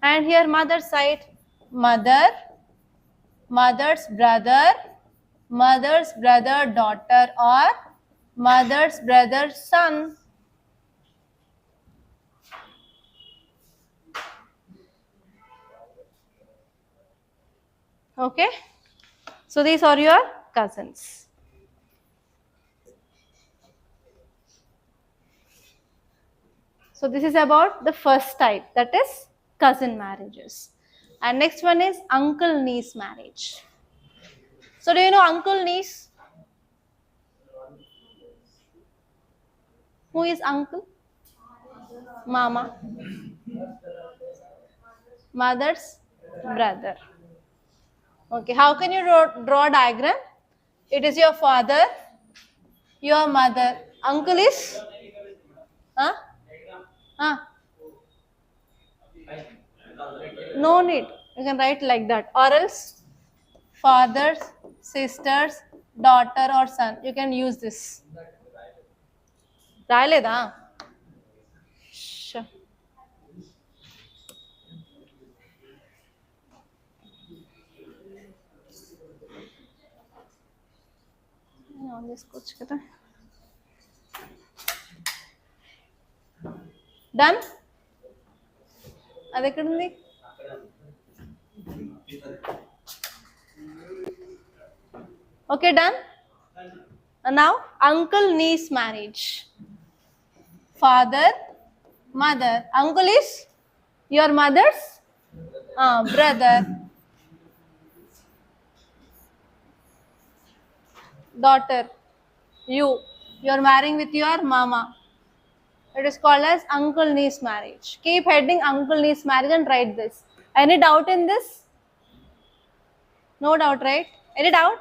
And here mother side, mother, mother's brother, mother's brother, daughter, or mother's brother, son. Okay, so these are your cousins. So this is about the first type, that is cousin marriages. And next one is uncle niece marriage. So do you know uncle niece? Who is uncle? Mama. Mother's brother. Okay, how can you draw a diagram? It is your father, your mother. Uncle is? Huh? Huh? No need. You can write like that. Or else fathers, sisters, daughter or son. You can use this. రాయలేదా? Sure. On చేసుకోవచ్చు కదా. Done? అది ఎక్కడుంది? Okay, done? Now, uncle niece marriage. Father, mother. Uncle is your mother's brother. Daughter, you are marrying with your mama. It is called as uncle niece marriage. Keep heading uncle niece marriage and write this. Any doubt in this? No doubt, right? Any doubt?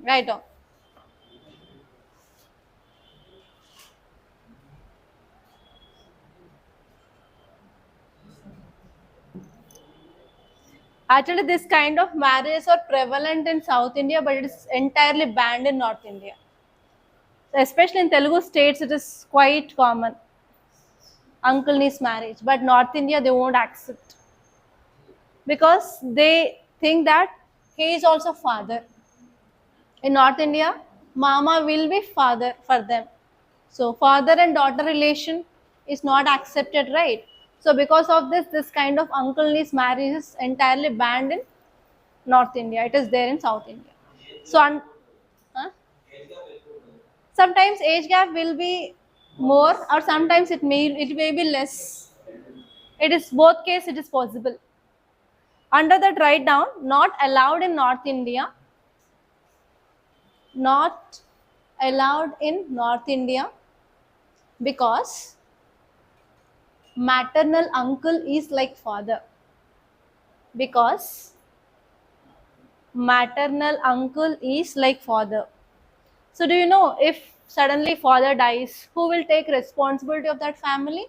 Write down. Actually, this kind of marriages are prevalent in South India, but it is entirely banned in North India. Especially in Telugu states, it is quite common. Uncle niece marriage, but North India they won't accept because they think that he is also father. In North India, mama will be father for them. So father and daughter relation is not accepted, right? So because of this kind of uncle niece marriage is entirely banned in North India. It is there in South India. So huh? Sometimes age gap will be more or sometimes it may be less. It is both case, it is possible. Under that, write down not allowed in North India. Not allowed in North India because maternal uncle is like father. Because maternal uncle is like father. So do you know if suddenly father dies, who will take responsibility of that family?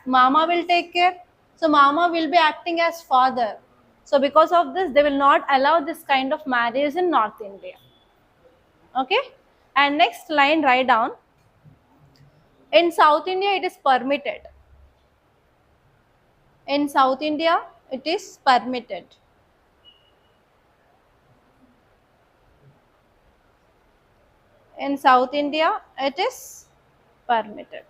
Mama will take care. So mama will be acting as father. So because of this, they will not allow this kind of marriage in North India. Okay. And next line, write down. In South India, it is permitted. In South India, it is permitted. In South India, it is permitted.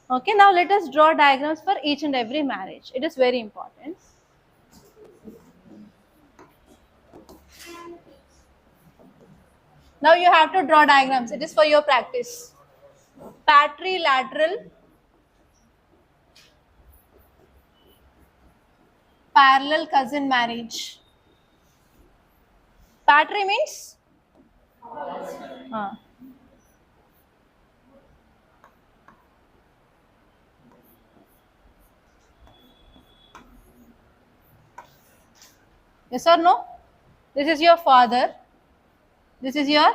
Okay, now let us draw diagrams for each and every marriage. It is very important. Now you have to draw diagrams. It is for your practice. Patrilateral, parallel cousin marriage. Patri means? Yes or no? This is your father. This is your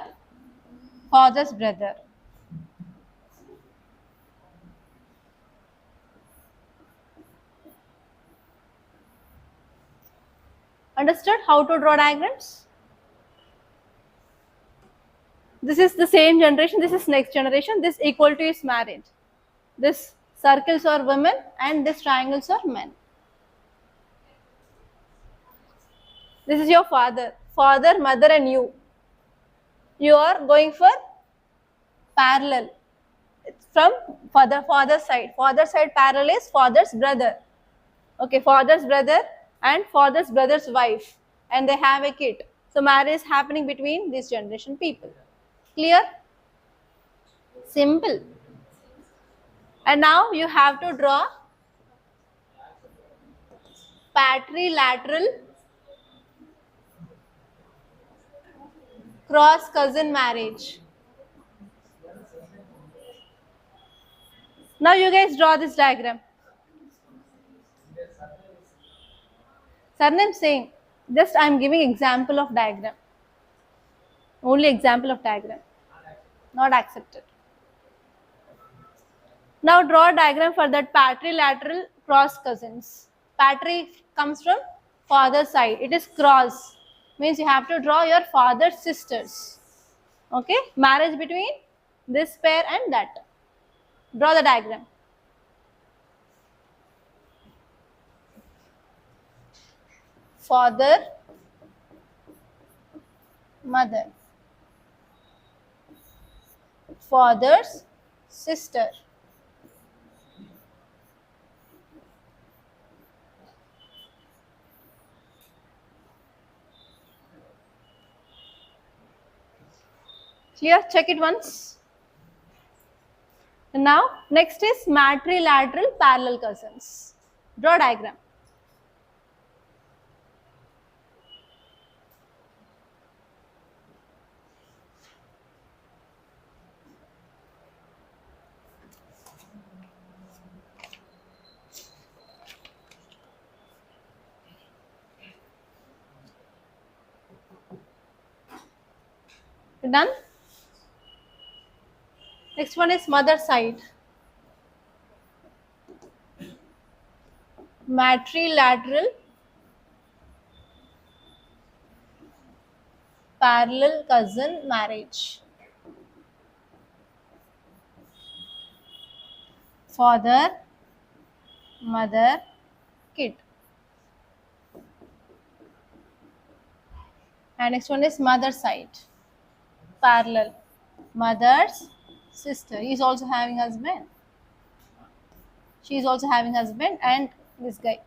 father's brother. Understood how to draw diagrams? This is the same generation. This is next generation. This equal to is marriage. This circles are women and this triangles are men. This is your father. Father, mother and you. You are going for parallel. It's from father's side. Father's side parallel is father's brother. Okay, father's brother and father's brother's wife. And they have a kid. So marriage is happening between this generation people. Clear? Simple. And now you have to draw patrilateral cross cousin marriage. Now you guys draw this diagram. Surname saying, just I am giving example of diagram. Only example of diagram. Not accepted. Now draw a diagram for that patrilateral cross cousins. Patri comes from father's side. It is cross. Means you have to draw your father's sisters. Okay? Marriage between this pair and that. Draw the diagram. Father, mother. Father's sister. Clear? Check it once. And now, next is matrilateral parallel cousins. Draw diagram. Done? Next one is mother side. Matrilateral parallel cousin marriage. Father, mother, kid. And next one is mother side. Parallel. Mother's sister. He is also having husband. She is also having husband and this guy.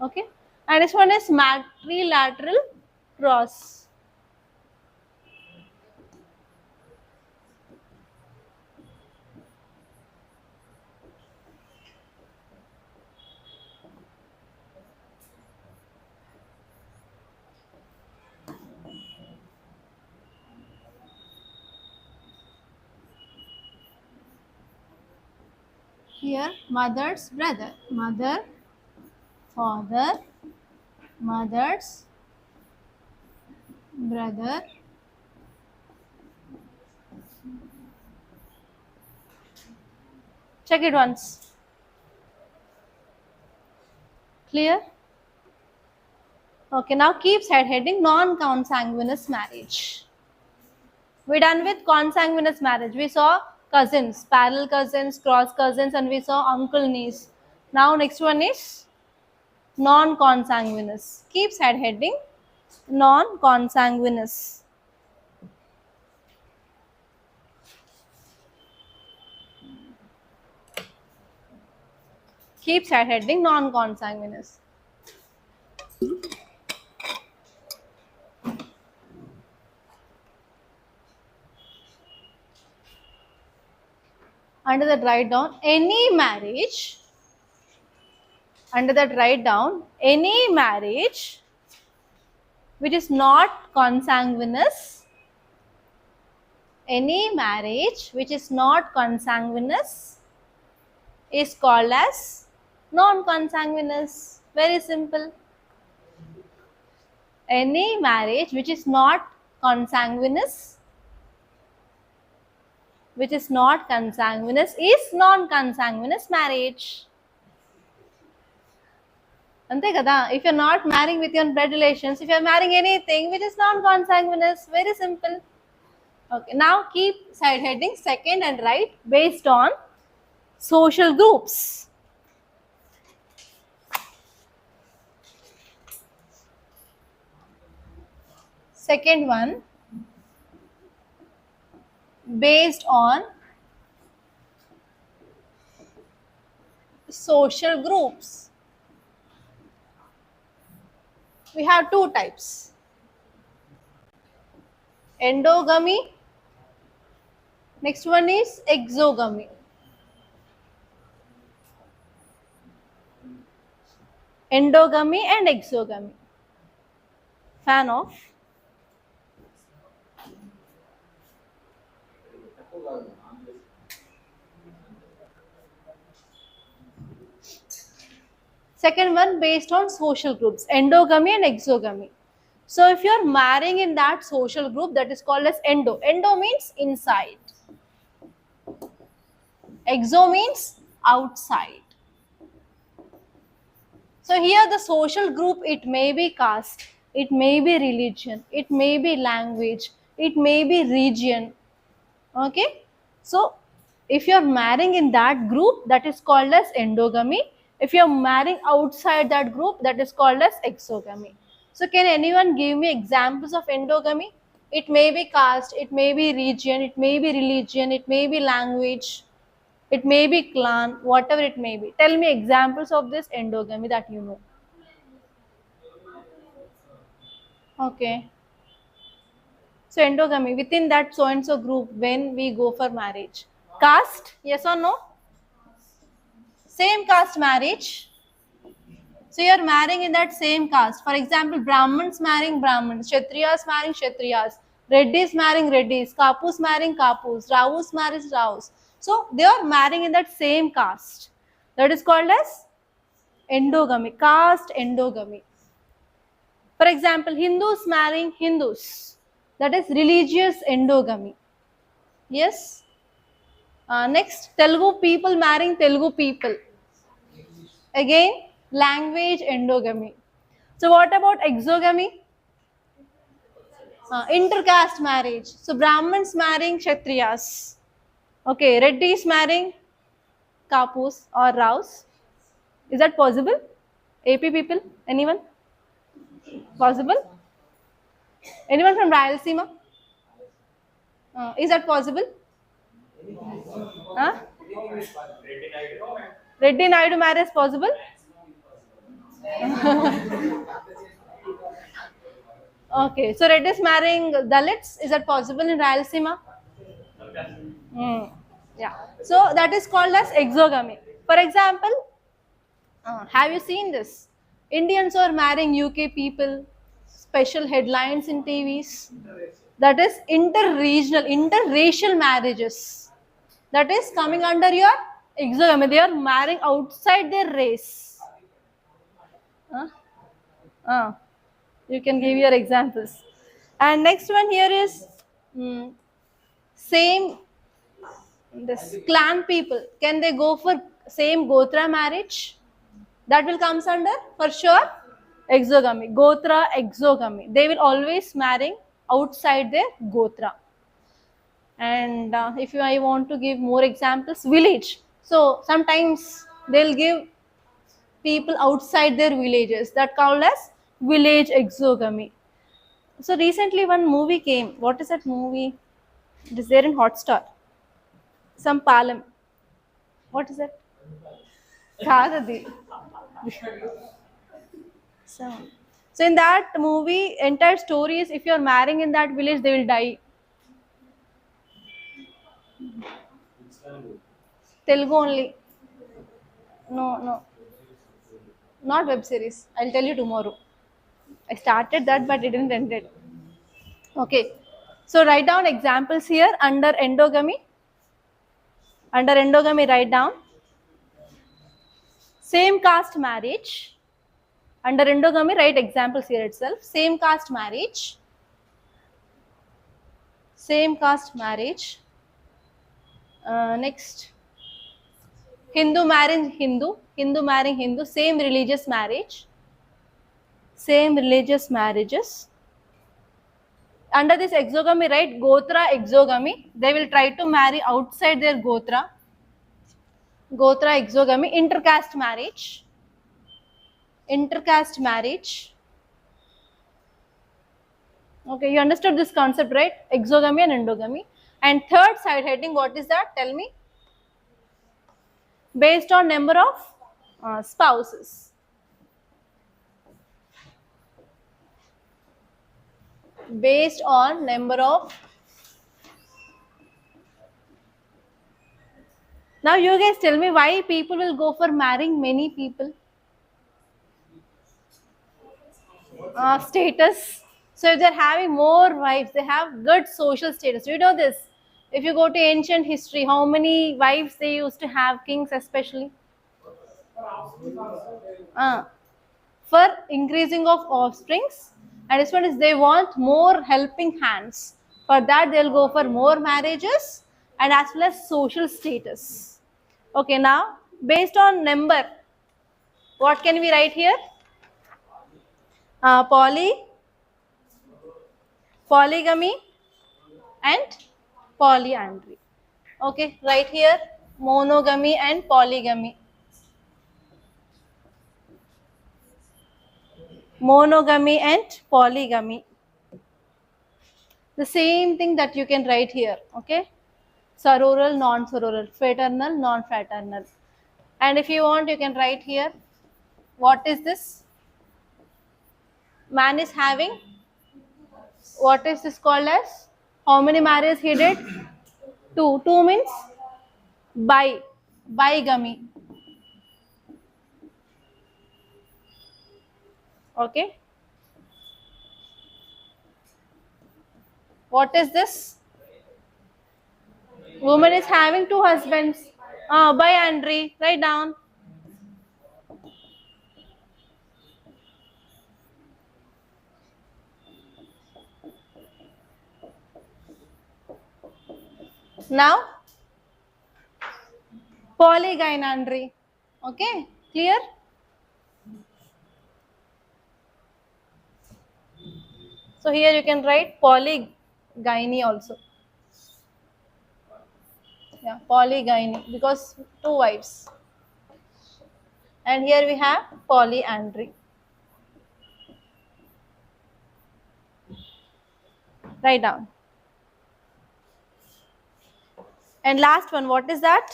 Okay. And this one is matrilateral cross. Here, mother's brother. Mother, father, mother's brother, check it once. Clear? Okay, now keep side heading non-consanguineous marriage. We're done with consanguineous marriage. We saw cousins, parallel cousins, cross cousins, and we saw uncle, niece. Now next one is non-consanguineous. Keep side heading non-consanguineous. Keep side heading non-consanguineous. Under that write down any marriage. Under that write down any marriage which is not consanguineous. Any marriage which is not consanguineous is called as non-consanguineous. Very simple. Any marriage which is not consanguineous, is non-consanguineous marriage. Ante kada, if you're not marrying with your blood relations, if you're marrying anything which is non-consanguineous, very simple. Okay, now keep side heading second and right based on social groups. Second one, based on social groups. We have two types. Endogamy. Next one is exogamy. Endogamy and exogamy. Fan off. Second one based on social groups, endogamy and exogamy. So if you are marrying in that social group, that is called as endo. Endo means inside. Exo means outside. So here the social group, it may be caste, it may be religion, it may be language, it may be region. Okay. So if you are marrying in that group, that is called as endogamy. If you are marrying outside that group, that is called as exogamy. So can anyone give me examples of endogamy? It may be caste, it may be region, it may be religion, it may be language, it may be clan, whatever it may be. Tell me examples of this endogamy that you know. Okay. So endogamy, within that so and so group, when we go for marriage. Caste, yes or no? Same caste marriage. So you are marrying in that same caste. For example, Brahmins marrying Brahmins, Kshatriyas marrying Kshatriyas, Reddis marrying Reddis, Kapus marrying Kapus, Raus marries Raus. So they are marrying in that same caste. That is called as endogamy, caste endogamy. For example, Hindus marrying Hindus. That is religious endogamy. Yes. Next, Telugu people marrying Telugu people. Again, language endogamy. So what about exogamy? Intercaste marriage. So Brahmins marrying Kshatriyas. Okay, Reddis marrying Kapus or Raus. Is that possible? AP people? Anyone? Possible? Anyone from Rayalaseema? Is that possible? Huh? Reddy Naidu marriage possible? Okay, so Reddis marrying Dalits, is that possible in Rayalaseema? Yeah, so that is called as exogamy. For example, have you seen this? Indians are marrying UK people, special headlines in TVs. That is interregional, interracial marriages. That is coming under your exogamy. They are marrying outside their race. Huh? You can give your examples. And next one here is same this clan people. Can they go for same Gotra marriage? That will comes under for sure exogamy. Gotra exogamy. They will always marry outside their Gotra. And if I want to give more examples, village. So sometimes they'll give people outside their villages, that called as village exogamy. So recently one movie came. What is that movie? It is there in Hotstar. Some Palam. What is it? Kadadi. So, so in that movie, entire story is if you're marrying in that village, they will die. Telugu only. No, no. Not web series. I'll tell you tomorrow. I started that, but it didn't end it. Okay. So write down examples here under endogamy. Under endogamy, write down same caste marriage. Under endogamy, write examples here itself. Same caste marriage. Same caste marriage. Next, Hindu marrying Hindu. Hindu marrying Hindu. Same religious marriage. Same religious marriages. Under this exogamy, right? Gotra exogamy. They will try to marry outside their Gotra. Gotra exogamy. Intercaste marriage. Intercaste marriage. Okay, you understood this concept, right? Exogamy and endogamy. And third side heading, what is that? Tell me. Based on number of spouses. Based on number of. Now you guys tell me why people will go for marrying many people. Status. So if they're having more wives, they have good social status. You know this. If you go to ancient history, how many wives they used to have, kings especially? For increasing of offsprings. And this one is they want more helping hands. For that they'll go for more marriages and as well as social status. Okay, now based on number, what can we write here? Polygamy and polyandry. Okay, right here monogamy and polygamy. Monogamy and polygamy. The same thing that you can write here. Okay, sororal, non-sororal, fraternal, non-fraternal. And if you want, you can write here. What is this? Man is having. What is this called as? How many marriages he did? 2. 2 means bigamy. Okay. What is this? Woman is having 2 husbands. Biandry. Write down. Now, polygynandry. Okay, clear? So here you can write polygyny also. Yeah, polygyny because 2 wives. And here we have polyandry. Write down. And last one, what is that?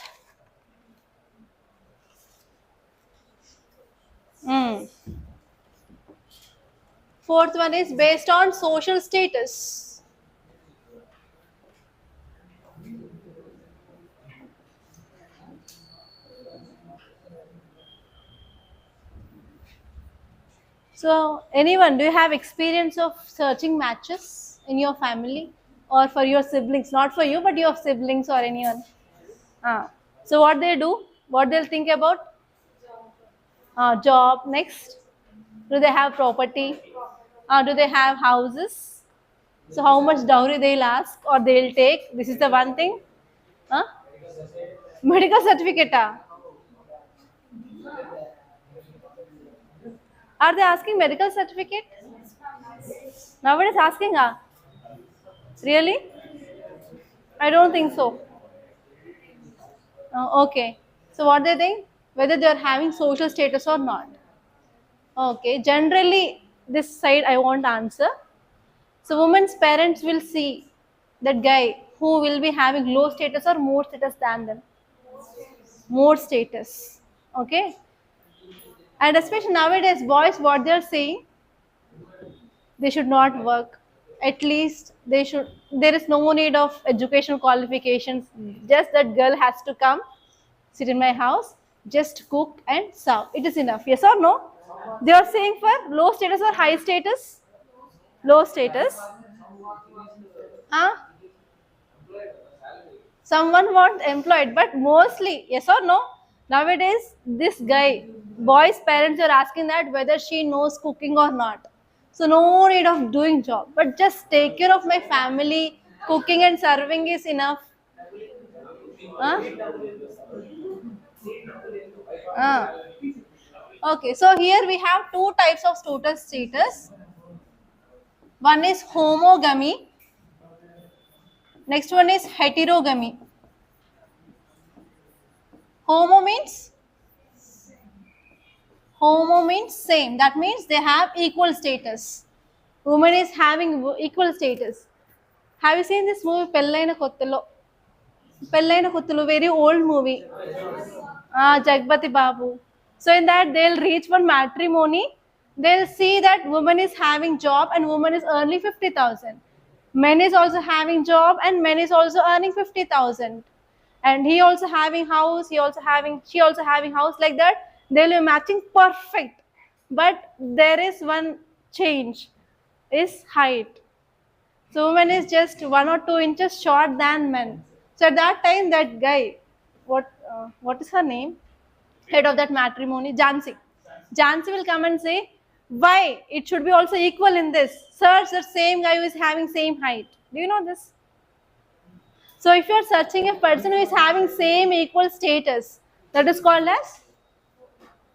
Fourth one is based on social status. So anyone, do you have experience of searching matches in your family or for your siblings? Not for you, but your siblings or anyone. So what they do, what they'll think about? Job, next. Do they have property? Do they have houses? So how much dowry they'll ask or they'll take? This is the one thing. Huh? Medical certificate. Are they asking medical certificate? Nowadays asking, really? I don't think so. Okay. So what they think? Whether they are having social status or not. Okay. Generally, this side I won't answer. So women's parents will see that guy who will be having low status or more status than them. More status. Okay. And especially nowadays, boys, what they are saying, they should not work. At least they should. There is no need of educational qualifications. Just that girl has to come, sit in my house, just cook and serve. It is enough. Yes or no? They are saying for low status or high status. Low status. Huh? Someone wants employed, but mostly yes or no. Nowadays, this guy, boy's parents are asking that whether she knows cooking or not. So no need of doing job, but just take care of my family. Cooking and serving is enough. Huh? Ah. Okay, so here we have two types of status. One is homogamy. Next one is heterogamy. Homo means same. That means they have equal status. Woman is having equal status. Have you seen this movie Pellaina Kottalo? Pellaina Kottalo, very old movie. Jagpati Babu. So in that they'll reach for matrimony. They'll see that woman is having job and woman is earning 50,000. Men is also having job and men is also earning 50,000. And he also having house, she also having house, like that. They'll be matching perfect. But there is one change, is height. So woman is just 1 or 2 inches short than men. So at that time, that guy, what is her name? Head of that matrimony, Jansi. Jansi will come and say, why it should be also equal in this? Search the same guy who is having same height. Do you know this? So if you are searching a person who is having same equal status, that is called as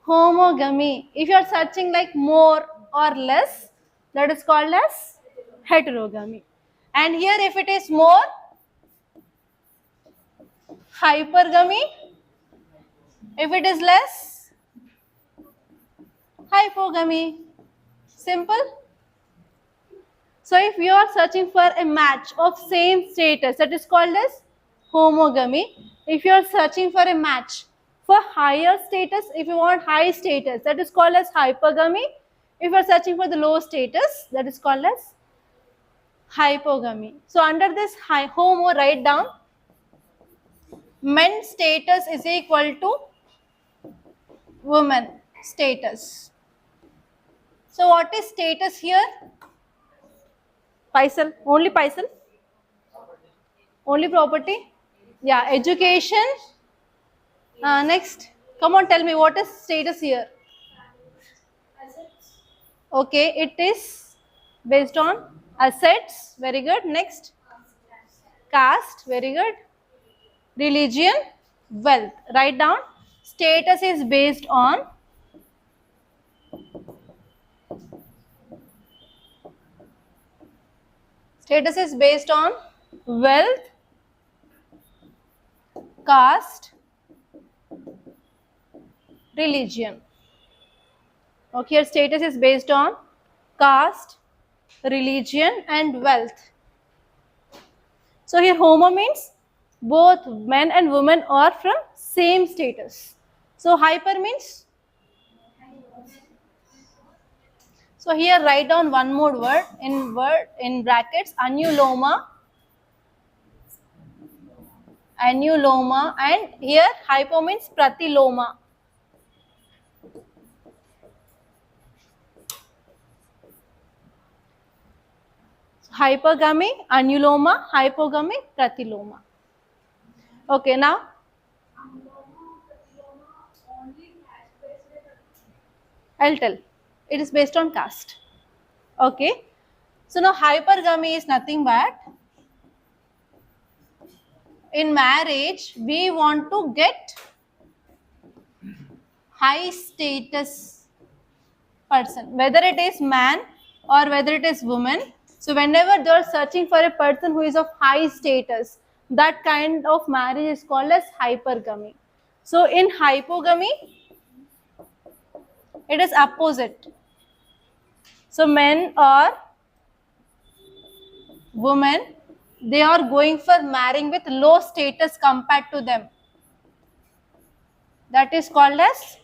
homogamy. If you are searching like more or less, that is called as heterogamy. And here if it is more, hypergamy. If it is less, hypogamy. Simple. So if you are searching for a match of same status, that is called as homogamy. If you are searching for a match for higher status, if you want high status, that is called as hypergamy. If you are searching for the low status, that is called as hypogamy. So under this homo, write down men status is equal to woman status. So what is status here? Paisal, only Paisal? Only property? Yeah, education. Next, come on, tell me what is status here? Okay, it is based on assets. Very good. Next, caste. Very good. Religion, wealth. Write down. Status is based on wealth, caste, religion. Okay, here status is based on caste, religion and wealth. So here homo means both men and women are from same status. So hyper means, so here write down one more word in brackets, annuloma, and here hypo means pratiloma. Hypergamy, annuloma, hypogamy, pratiloma. Okay, now I'll tell. It is based on caste. Okay. So now hypergamy is nothing but in marriage we want to get high status person, whether it is man or whether it is woman. So whenever they are searching for a person who is of high status, that kind of marriage is called as hypergamy. So in hypogamy, it is opposite. So men or women, they are going for marrying with low status compared to them. That is called as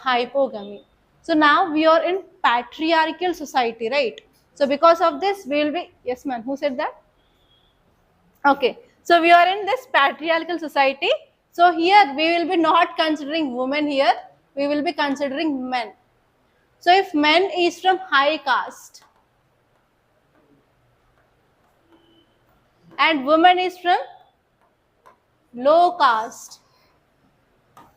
hypogamy. So now we are in patriarchal society, right? So because of this, we will be, yes ma'am, who said that? Okay, so we are in this patriarchal society. So here we will be not considering women here, we will be considering men. So if men is from high caste and woman is from low caste,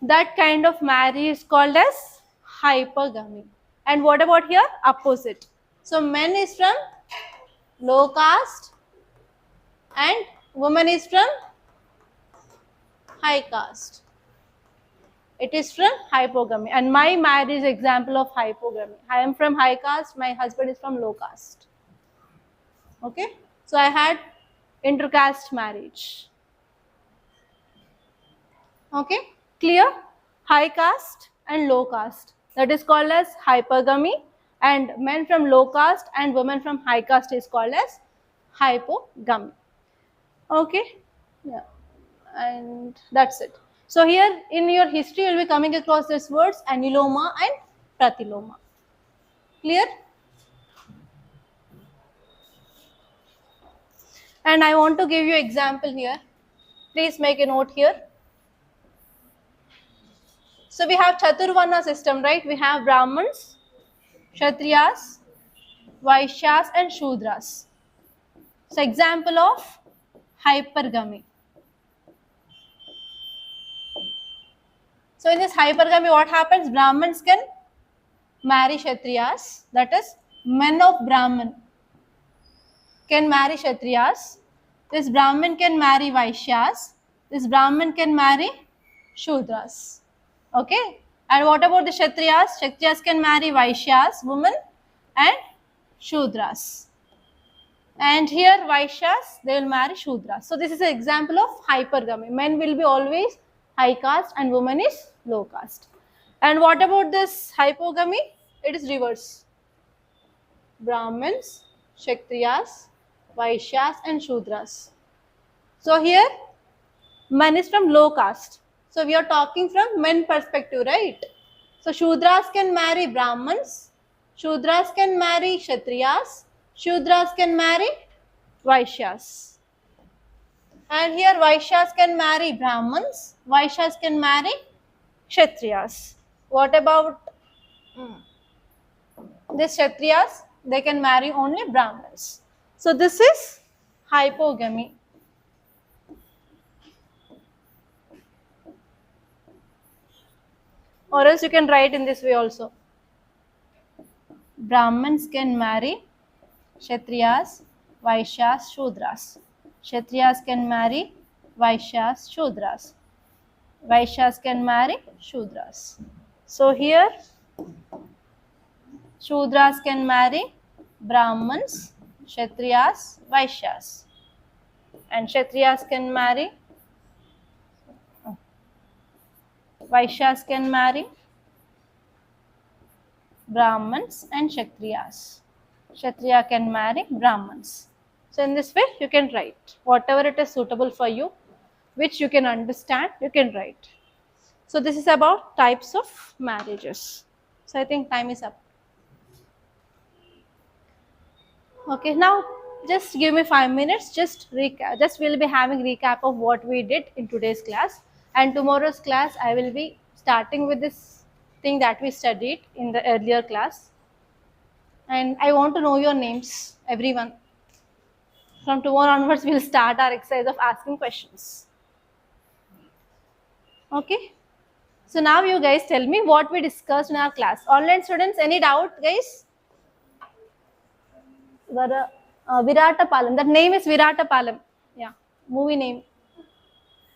that kind of marriage is called as hypergamy. And what about here? Opposite. So men is from low caste and woman is from high caste. It is from hypogamy. And my marriage is example of hypogamy. I am from high caste, my husband is from low caste. Okay. So I had intercaste marriage. Okay. Clear? High caste and low caste. That is called as hypergamy, and men from low caste and women from high caste is called as hypogamy. Okay. Yeah. And that's it. So here in your history you will be coming across these words anuloma and pratiloma. Clear? And I want to give you example here. Please make a note here. So we have Chaturvarna system, right? We have Brahmins, Kshatriyas, Vaishyas and Shudras. So example of hypergamy. So in this hypergamy, what happens? Brahmins can marry Kshatriyas, that is, men of Brahman can marry Kshatriyas. This Brahmin can marry Vaishyas. This Brahmin can marry Shudras. Okay. And what about the Kshatriyas? Kshatriyas can marry Vaishyas, women, and Shudras. And here Vaishyas, they will marry Shudras. So this is an example of hypergamy. Men will be always high caste and woman is low caste. And what about this hypogamy? It is reverse. Brahmins, Kshatriyas, Vaishyas and Shudras. So here man is from low caste. So we are talking from men perspective, right? So Shudras can marry Brahmins, Shudras can marry Kshatriyas, Shudras can marry Vaishyas. And here Vaishyas can marry Brahmins, Vaishyas can marry Kshatriyas. What about this Kshatriyas? They can marry only Brahmins. So this is hypogamy. Or else you can write in this way also. Brahmins can marry Kshatriyas, Vaishyas, Shudras. Kshatriyas can marry Vaishyas, Shudras. Vaishyas can marry Shudras. So here Shudras can marry Brahmins, Kshatriyas, Vaishyas. And Kshatriyas can marry, Vaishyas can marry Brahmins and Kshatriyas. Kshatriya can marry Brahmins. So in this way you can write whatever it is suitable for you, which you can understand, you can write. So this is about types of marriages. So I think time is up. Okay, now just give me 5 minutes, just we'll be having recap of what we did in today's class, and tomorrow's class I will be starting with this thing that we studied in the earlier class. And I want to know your names, everyone. From tomorrow onwards, we'll start our exercise of asking questions. Okay. So now you guys tell me what we discussed in our class. Online students, any doubt, guys? Viratapalam. That name is Viratapalam. Yeah, movie name.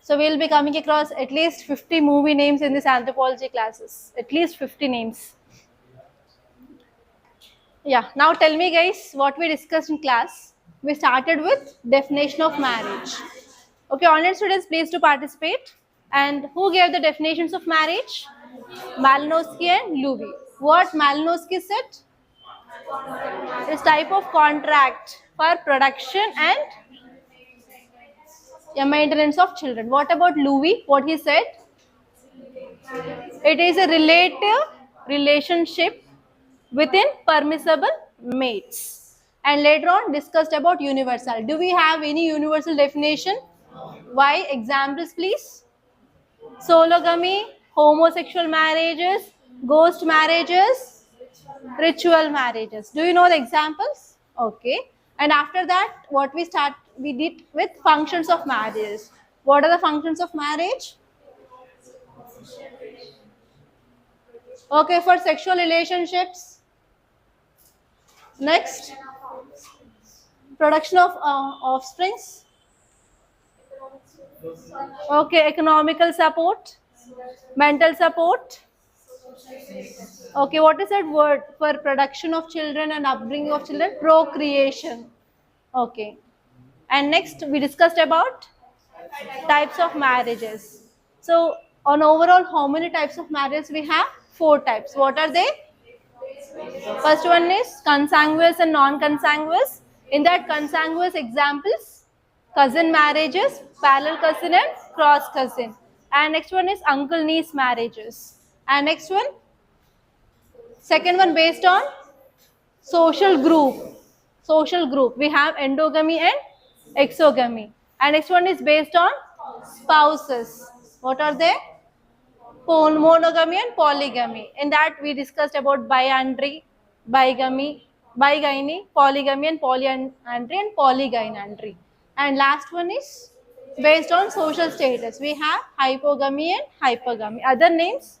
So we'll be coming across at least 50 movie names in this anthropology classes. At least 50 names. Yeah, now tell me guys what we discussed in class. We started with definition of marriage. Okay, online students, please to participate. And who gave the definitions of marriage? Malinowski and Loewy. What Malinowski said? Is type of contract for production and maintenance of children. What about Loewy? What he said? It is a relative relationship within permissible mates. And later on discussed about universal. Do we have any universal definition? Why? Examples please. Sologamy, homosexual marriages, ghost marriages, ritual marriages. Do you know the examples? Okay. And after that, what we did with functions of marriages. What are the functions of marriage? Okay, for sexual relationships. Next, production of offsprings. Okay, economical support, mental support. Okay, what is that word for production of children and upbringing of children? Procreation. Okay. And next we discussed about types of marriages. So on overall, how many types of marriages we have? 4 types. What are they? First one is consanguous and non-consanguous. In that, consanguous examples, cousin marriages, parallel cousin and cross cousin. And next one is uncle niece marriages. And next one, second one based on social group. Social group. We have endogamy and exogamy. And next one is based on spouses. What are they? Monogamy and polygamy. In that we discussed about biandry, bigamy, polygamy and polyandry and polygynandry. And last one is based on social status. We have hypogamy and hypergamy. Other names,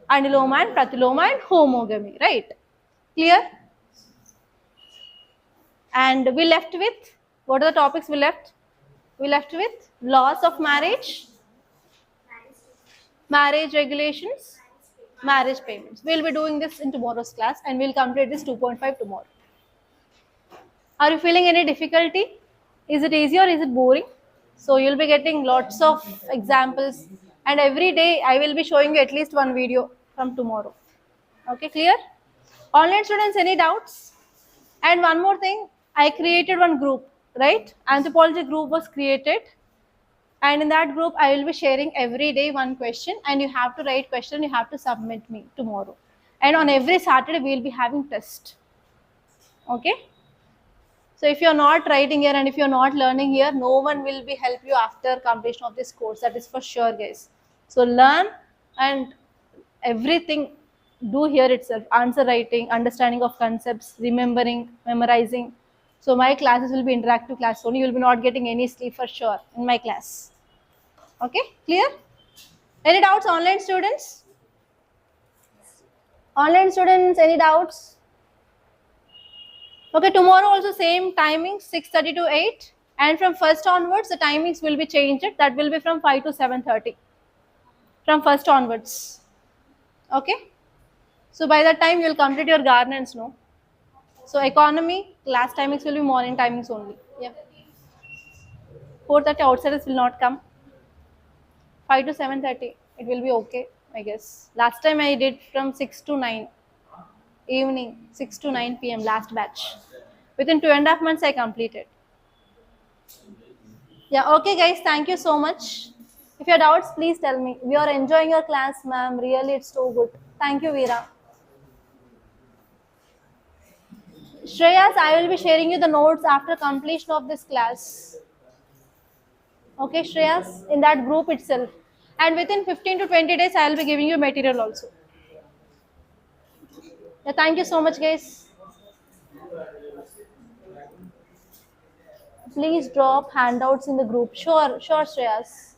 anuloma and pratuloma and homogamy. Right? Clear? And we left with, what are the topics we left? We left with laws of marriage, marriage regulations, marriage payments. We'll be doing this in tomorrow's class and we'll complete this 2.5 tomorrow. Are you feeling any difficulty? Is it easy or is it boring? So you'll be getting lots of examples and every day I will be showing you at least one video from tomorrow. Okay, clear? Online students, any doubts? And one more thing, I created one group, right? Anthropology group was created. And in that group, I will be sharing every day one question and you have to write question, you have to submit me tomorrow. And on every Saturday, we will be having test. Okay? So if you're not writing here and if you're not learning here, no one will be help you after completion of this course. That is for sure, guys. So learn and everything do here itself. Answer writing, understanding of concepts, remembering, memorizing. So my classes will be interactive class only. You will be not getting any sleep for sure in my class. Okay, clear? Any doubts, online students? Online students, any doubts? Okay, tomorrow also same timing, 6:30 to 8. And from 1st onwards, the timings will be changed. That will be from 5 to 7:30. From 1st onwards. Okay? So by that time, you will complete your garnets, no? So economy, class timings will be morning timings only. Yeah. 4:30 outsiders will not come. 5 to 7:30, it will be okay, I guess. Last time I did from 6 to 9. Evening, 6 to 9 p.m. last batch. Within 2.5 months, I completed. Yeah, okay guys, thank you so much. If you have doubts, please tell me. We are enjoying your class, ma'am. Really, it's so good. Thank you, Veera. Shreyas, I will be sharing you the notes after completion of this class. Okay, Shreyas, in that group itself. And within 15 to 20 days, I will be giving you material also. Yeah, thank you so much, guys. Please drop handouts in the group. Sure, Shreyas.